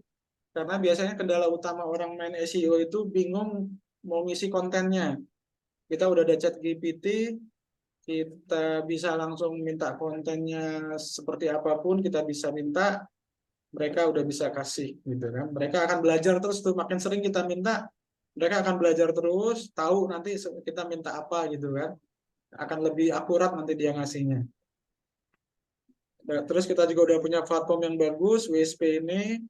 S1: karena biasanya kendala utama orang main SEO itu bingung mau ngisi kontennya. Kita udah ada chat GPT, kita bisa langsung minta kontennya seperti apapun, kita bisa minta, mereka udah bisa kasih gitu kan. Mereka akan belajar terus tuh, makin sering kita minta, mereka akan belajar terus, tahu nanti kita minta apa gitu kan. Akan lebih akurat nanti dia ngasihnya. Nah, terus kita juga udah punya platform yang bagus, WSP ini.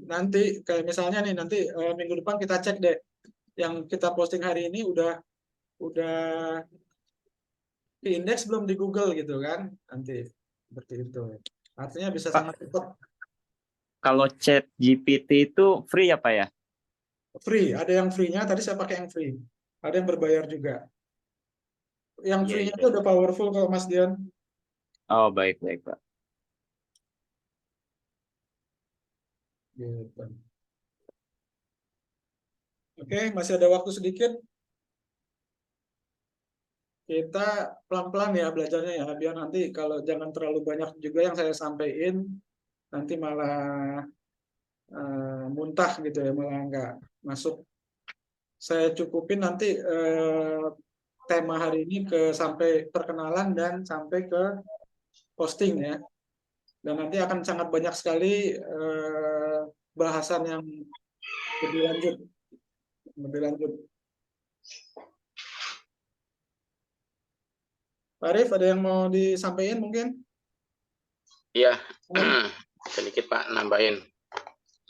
S1: Nanti kayak misalnya nih, nanti minggu depan kita cek deh, yang kita posting hari ini udah indeks belum di Google gitu kan, nanti seperti itu. Artinya bisa
S5: Pak,
S1: sangat cepat.
S5: kalau chat GPT itu free apa ya?
S1: Free, ada yang free-nya, tadi saya pakai yang free. Ada yang berbayar juga. Yang
S5: Iya,
S1: free-nya itu
S5: iya.
S1: udah powerful kok Mas Dian.
S5: Oh, baik, baik, Pak.
S1: Gitu. Oke, masih ada waktu sedikit. Kita pelan-pelan ya belajarnya ya, biar nanti kalau jangan terlalu banyak juga yang saya sampaikan, nanti malah muntah gitu ya, malah nggak masuk. Saya cukupin nanti tema hari ini sampai perkenalan dan sampai ke posting ya. Dan nanti akan sangat banyak sekali bahasan yang lebih lanjut. Lebih lanjut. Pak Arif, ada yang mau disampaikan mungkin?
S4: Iya, sedikit Pak nambahin.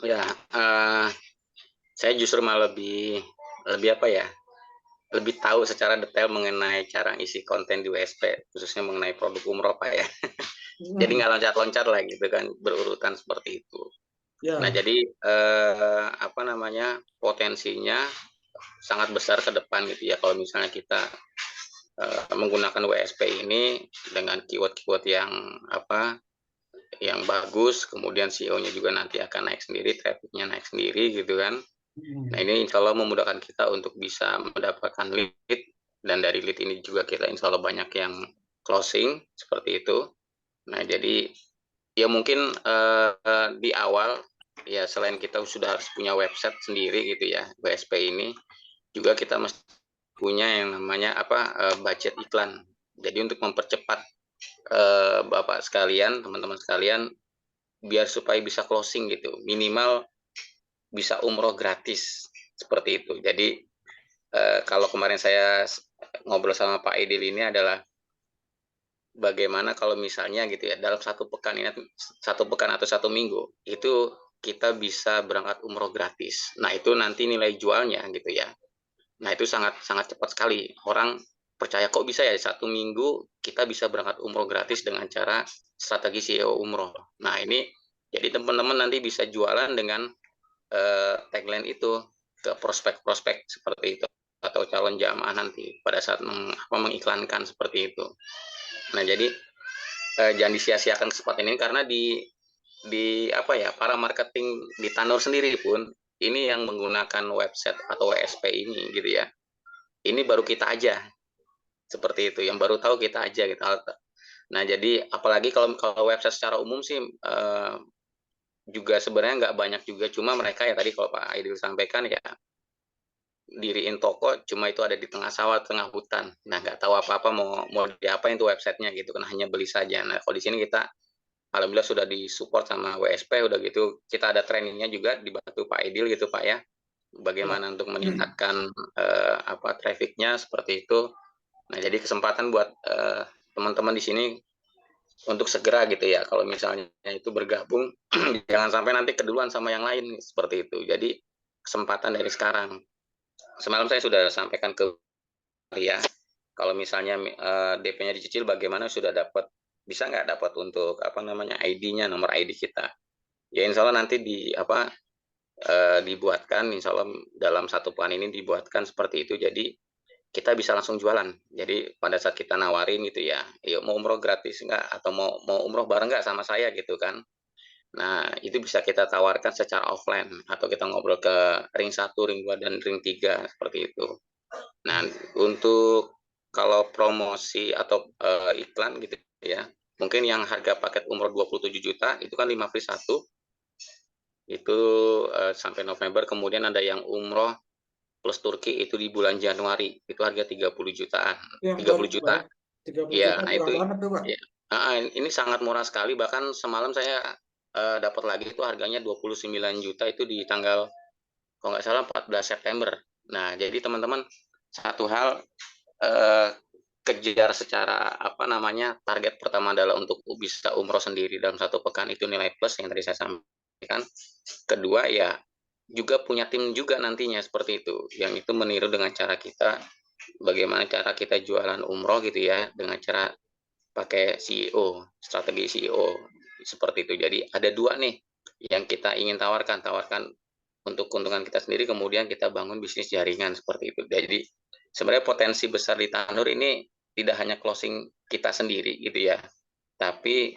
S4: Ya, saya justru malah lebih apa ya? Lebih tahu secara detail mengenai cara isi konten di WSP, khususnya mengenai produk umroh Pak ya. Jadi nggak loncat-loncat lah gitu kan, berurutan seperti itu.
S1: Ya.
S4: Nah jadi apa namanya, potensinya sangat besar ke depan gitu ya, kalau misalnya kita menggunakan WSP ini dengan keyword-keyword yang apa, yang bagus, kemudian SEO-nya juga nanti akan naik sendiri, traffic-nya naik sendiri gitu kan. Nah ini insya Allah memudahkan kita untuk bisa mendapatkan lead, dan dari lead ini juga kita insya Allah banyak yang closing seperti itu. Nah jadi ya mungkin di awal ya selain kita sudah harus punya website sendiri gitu ya, WSP ini juga kita mesti punya yang namanya budget iklan. Jadi untuk mempercepat Bapak sekalian, teman-teman sekalian, biar supaya bisa closing gitu, minimal bisa umroh gratis seperti itu. Jadi kalau kemarin saya ngobrol sama Pak Idil ini adalah bagaimana kalau misalnya gitu ya, dalam satu pekan atau satu minggu itu kita bisa berangkat umroh gratis. Nah itu nanti nilai jualnya gitu ya. Nah itu sangat sangat cepat sekali. Orang percaya kok bisa ya satu minggu kita bisa berangkat umroh gratis dengan cara strategi SEO umroh. Nah ini jadi teman-teman nanti bisa jualan dengan tagline itu ke prospek-prospek seperti itu, atau calon jamaah nanti pada saat mengiklankan seperti itu. Nah jadi jangan disia-siakan kesempatan ini, karena di apa ya, para marketing di Tanur sendiri pun ini yang menggunakan website atau WSP ini gitu ya. Ini baru kita aja seperti itu, yang baru tahu kita aja gitu. Nah jadi apalagi kalau website secara umum sih juga sebenarnya nggak banyak juga, cuma mereka ya tadi kalau Pak Aidil sampaikan ya diriin toko cuma itu ada di tengah sawah, tengah hutan. Nah nggak tahu apa-apa mau diapain tuh websitenya gitu kan, hanya beli saja. Nah kalau di sini kita alhamdulillah sudah disupport sama WSP, udah gitu kita ada trainingnya juga dibantu Pak Aidil gitu Pak ya, bagaimana untuk meningkatkan trafficnya seperti itu. Nah jadi kesempatan buat teman-teman di sini untuk segera gitu ya, kalau misalnya itu bergabung jangan sampai nanti keduluan sama yang lain seperti itu. Jadi kesempatan dari sekarang. Semalam saya sudah sampaikan ke ya, kalau misalnya DP-nya dicicil bagaimana, sudah dapat, bisa nggak dapat untuk ID-nya, nomor ID kita. Ya insya Allah nanti dibuatkan, insya Allah dalam satu pekan ini dibuatkan seperti itu. Jadi kita bisa langsung jualan. Jadi pada saat kita nawarin gitu ya, yuk mau umroh gratis nggak, atau mau umroh bareng nggak sama saya gitu kan. Nah, itu bisa kita tawarkan secara offline atau kita ngobrol ke ring 1, ring 2, dan ring 3 seperti itu. Nah, untuk kalau promosi atau iklan gitu ya, mungkin yang harga paket umroh 27 juta itu kan 5 free 1 itu sampai November, kemudian ada yang umroh plus Turki itu di bulan Januari itu harga 30 jutaan,
S1: Yang
S4: 30 juta.
S1: 30
S4: Iya,
S1: juta
S4: nah
S1: murah
S4: itu
S1: banget tuh, Pak.
S4: ya, ini sangat murah sekali, bahkan semalam saya dapat lagi itu harganya 29 juta itu di tanggal kalau nggak salah 14 September. Nah, jadi teman-teman satu hal kejar secara apa namanya target pertama adalah untuk bisa umroh sendiri dalam 1 pekan itu nilai plus yang tadi saya sampaikan. Kedua ya juga punya tim juga nantinya seperti itu, yang itu meniru dengan cara kita bagaimana cara kita jualan umroh gitu ya dengan cara pakai CEO, strategi CEO seperti itu. Jadi ada 2 nih yang kita ingin tawarkan untuk keuntungan kita sendiri, kemudian kita bangun bisnis jaringan seperti itu. Jadi sebenarnya potensi besar di Tanur ini tidak hanya closing kita sendiri gitu ya, tapi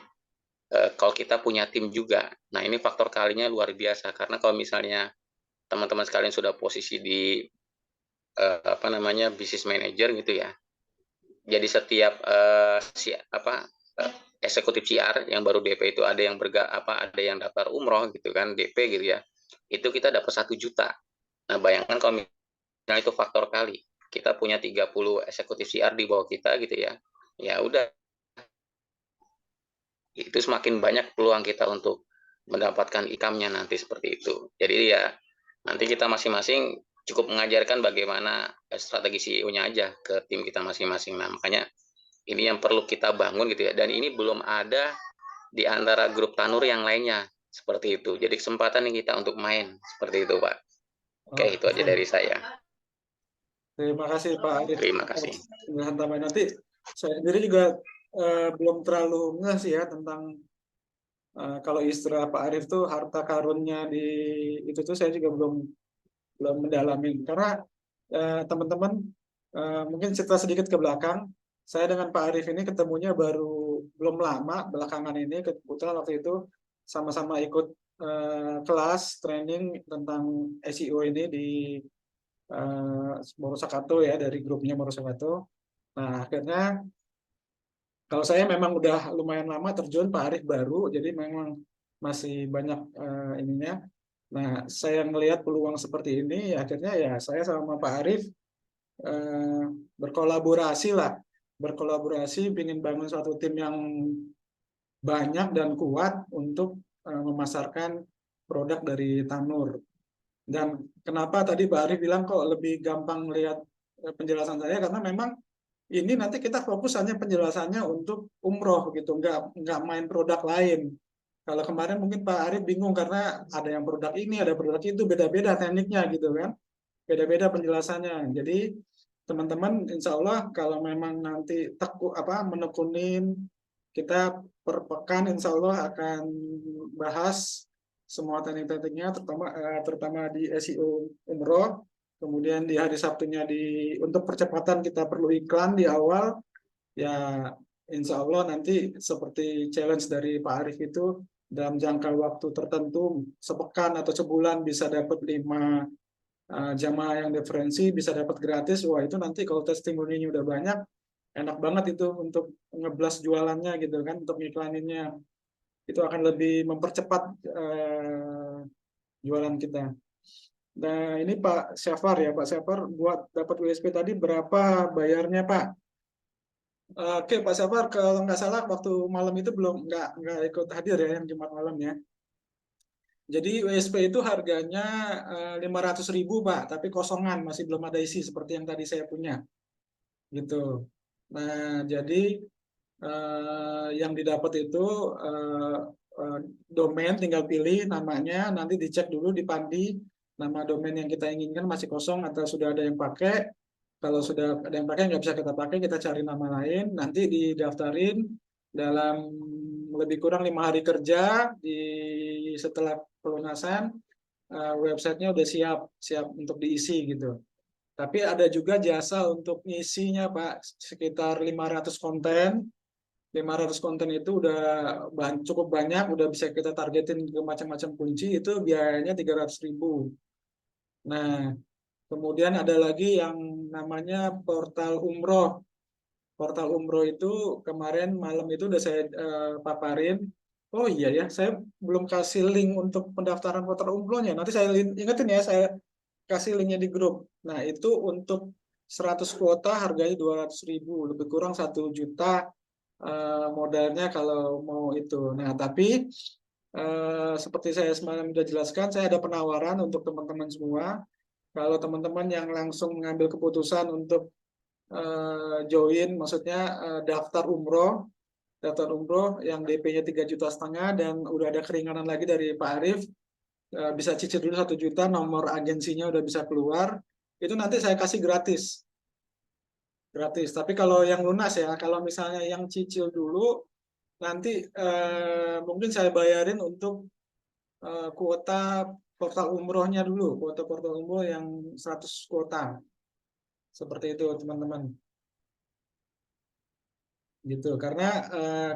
S4: kalau kita punya tim juga. Nah, ini faktor kalinya luar biasa karena kalau misalnya teman-teman sekalian sudah posisi di apa namanya bisnis manager gitu ya. Jadi setiap eksekutif CR yang baru DP itu ada yang ada yang daftar umroh gitu kan DP gitu ya. Itu kita dapat 1 juta. Nah, bayangkan kalau misalnya itu faktor kali. Kita punya 30 eksekutif CR di bawah kita gitu ya. Ya udah, itu semakin banyak peluang kita untuk mendapatkan income-nya nanti seperti itu. Jadi ya nanti kita masing-masing cukup mengajarkan bagaimana strategi CEO-nya aja ke tim kita masing-masing. Nah, makanya ini yang perlu kita bangun gitu ya. Dan ini belum ada di antara grup Tanur yang lainnya seperti itu. Jadi kesempatan nih kita untuk main seperti itu, Pak. Oke, itu aja dari saya.
S1: Terima kasih Pak Arif.
S4: Terima kasih.
S1: Penjelasan tambahan. Nanti saya sendiri juga belum terlalu ngeh sih ya tentang kalau istilah Pak Arif tuh harta karunnya di itu tuh saya juga belum mendalami karena teman-teman mungkin cerita sedikit ke belakang. Saya dengan Pak Arif ini ketemunya baru belum lama belakangan ini, kebetulan waktu itu sama-sama ikut kelas training tentang SEO ini di Morosakato ya, dari grupnya Morosakato. Nah, akhirnya kalau saya memang udah lumayan lama terjun, Pak Arif baru, jadi memang masih banyak ininya. Nah, saya melihat peluang seperti ini, ya akhirnya ya saya sama Pak Arif berkolaborasi lah, ingin bangun suatu tim yang banyak dan kuat untuk memasarkan produk dari Tanur. Dan kenapa tadi Pak Arif bilang kok lebih gampang lihat penjelasan saya, karena memang ini nanti kita fokus hanya penjelasannya untuk umroh gitu, nggak main produk lain. Kalau kemarin mungkin Pak Arif bingung karena ada yang produk ini, ada produk itu, beda-beda tekniknya gitu kan, beda-beda penjelasannya. Jadi teman-teman, insya Allah kalau memang nanti menekunin, kita per pekan insya Allah akan bahas semua teknik-tekniknya, terutama di SEO umroh. Kemudian di hari Sabtunya untuk percepatan kita perlu iklan di awal. Ya insya Allah nanti seperti challenge dari Pak Arif itu dalam jangka waktu tertentu, sepekan atau sebulan bisa dapat 5 jamaah yang referensi, bisa dapat gratis. Wah itu nanti kalau testimoninya udah banyak, enak banget itu untuk ngeblas jualannya gitu kan, untuk iklaninnya. Itu akan lebih mempercepat jualan kita. Nah ini Pak Syafar ya, Pak Syafar buat dapat WSP tadi berapa bayarnya Pak? Oke Pak Syafar, kalau nggak salah waktu malam itu nggak ikut hadir ya, yang Jumat malam ya. Jadi WSP itu harganya 500.000 Pak, tapi kosongan, masih belum ada isi seperti yang tadi saya punya. Gitu. Nah, jadi yang didapat itu domain, tinggal pilih namanya, nanti dicek dulu di Pandi, nama domain yang kita inginkan masih kosong atau sudah ada yang pakai. Kalau sudah ada yang pakai, nggak bisa kita pakai, kita cari nama lain, nanti didaftarin dalam lebih kurang 5 hari kerja. Setelah pelunasan, websitenya udah siap untuk diisi gitu. Tapi ada juga jasa untuk ngisinya Pak, sekitar 500 konten. 500 konten itu udah cukup banyak, udah bisa kita targetin ke macam-macam kunci, itu biayanya 300.000. Nah, kemudian ada lagi yang namanya portal umroh. Portal umroh itu kemarin malam itu udah saya paparin. Oh iya ya, saya belum kasih link untuk pendaftaran portal umrohnya. Nanti saya ingetin ya, saya kasih linknya di grup. Nah, itu untuk 100 kuota harganya 200.000, lebih kurang 1 juta modalnya kalau mau itu. Nah, tapi seperti saya semalam sudah jelaskan, saya ada penawaran untuk teman-teman semua. Kalau teman-teman yang langsung mengambil keputusan untuk join, maksudnya daftar umroh yang DP-nya 3,5 juta dan udah ada keringanan lagi dari Pak Arief, bisa cicil dulu 1 juta, nomor agensinya udah bisa keluar, itu nanti saya kasih gratis. Tapi kalau yang lunas ya, kalau misalnya yang cicil dulu, nanti mungkin saya bayarin untuk kuota portal umrohnya dulu, kuota portal umroh yang 100 kuota. Seperti itu teman-teman. Gitu. Karena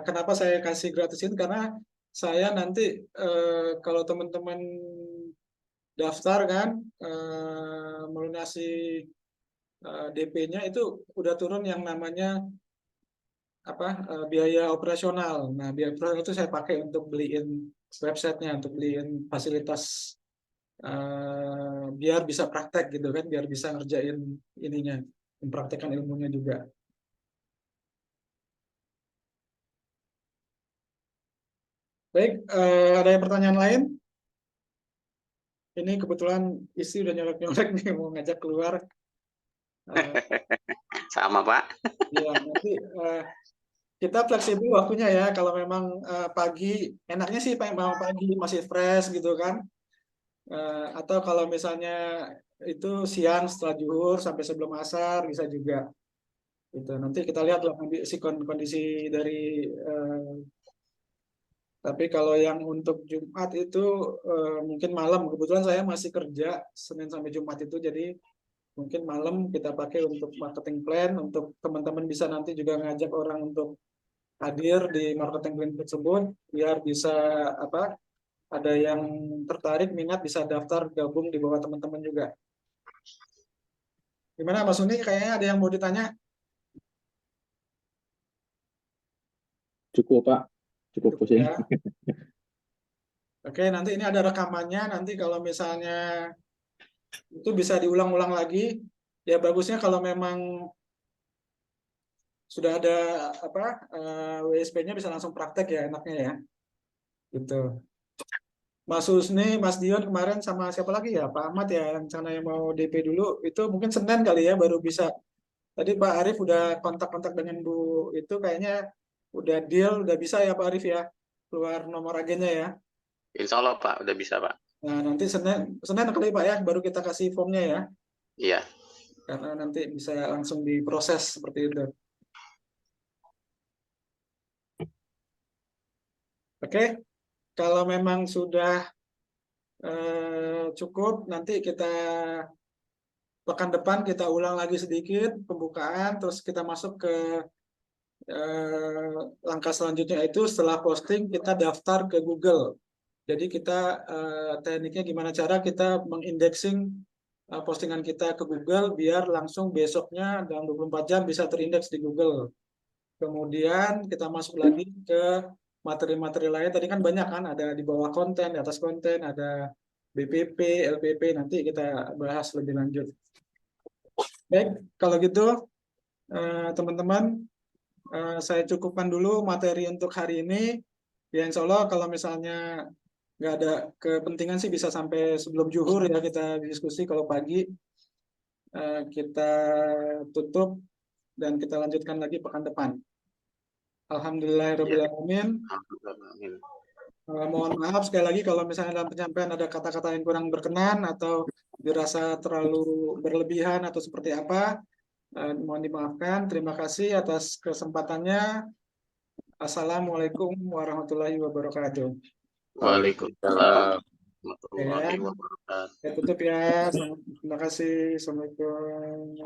S1: kenapa saya kasih gratisin, karena saya nanti kalau teman-teman daftar kan melunasi DP-nya itu udah turun yang namanya biaya operasional. Nah, biaya operasional itu saya pakai untuk beliin websitenya, untuk beliin fasilitas biar bisa praktek gitu kan, biar bisa ngerjain ininya, mempraktekkan ilmunya juga. Baik, ada yang pertanyaan lain? Ini kebetulan istri udah nyolek-nyolek nih, mau ngajak keluar.
S4: Sama Pak.
S1: Ya, nanti kita fleksibel waktunya ya. Kalau memang pagi, enaknya sih memang pagi masih fresh gitu kan. Atau kalau misalnya itu siang setelah zuhur sampai sebelum asar bisa juga. Gitu. Nanti kita lihat lah kondisi dari. Tapi kalau yang untuk Jumat itu mungkin malam. Kebetulan saya masih kerja Senin sampai Jumat itu, jadi mungkin malam kita pakai untuk marketing plan, untuk teman-teman bisa nanti juga ngajak orang untuk hadir di marketing plan tersebut, biar bisa ada yang tertarik, minat, bisa daftar gabung di bawah teman-teman juga. Gimana Mas Uni, kayaknya ada yang mau ditanya?
S3: Cukup Pak, cukup pusing.
S1: Ya. Oke, nanti ini ada rekamannya, nanti kalau misalnya itu bisa diulang-ulang lagi. Ya bagusnya kalau memang sudah ada WSP-nya bisa langsung praktek ya, enaknya ya. Gitu. Mas Husni, Mas Dion kemarin sama siapa lagi ya? Pak Ahmad ya, rencana yang mau DP dulu. Itu mungkin Senin kali ya baru bisa. Tadi Pak Arief udah kontak-kontak dengan Bu itu, kayaknya udah deal, udah bisa ya Pak Arief ya, keluar nomor agennya ya.
S4: Insya Allah Pak, udah bisa Pak.
S1: Nah nanti Senin kali Pak ya, baru kita kasih formnya ya.
S4: Iya.
S1: Karena nanti bisa langsung diproses seperti itu. Oke, kalau memang sudah cukup, nanti kita pekan depan kita ulang lagi sedikit pembukaan, terus kita masuk ke langkah selanjutnya, itu setelah posting kita daftar ke Google. Jadi kita tekniknya gimana cara kita mengindexing postingan kita ke Google biar langsung besoknya dalam 24 jam bisa terindeks di Google. Kemudian kita masuk lagi ke materi-materi lain. Tadi kan banyak kan, ada di bawah konten, di atas konten, ada BPP, LPP, nanti kita bahas lebih lanjut. Baik, kalau gitu teman-teman, saya cukupkan dulu materi untuk hari ini. Ya insya Allah kalau misalnya nggak ada kepentingan sih bisa sampai sebelum zuhur ya kita diskusi. Kalau pagi kita tutup dan kita lanjutkan lagi pekan depan. Alhamdulillahirrahmanirrahim.
S4: Amin.
S1: Mohon maaf sekali lagi kalau misalnya dalam penyampaian ada kata-kata yang kurang berkenan atau dirasa terlalu berlebihan atau seperti apa. Mohon dimaafkan. Terima kasih atas kesempatannya. Assalamualaikum warahmatullahi wabarakatuh.
S4: Waalaikumsalam warahmatullahi wabarakatuh.
S1: Saya tutup ya. Terima kasih. Assalamualaikum.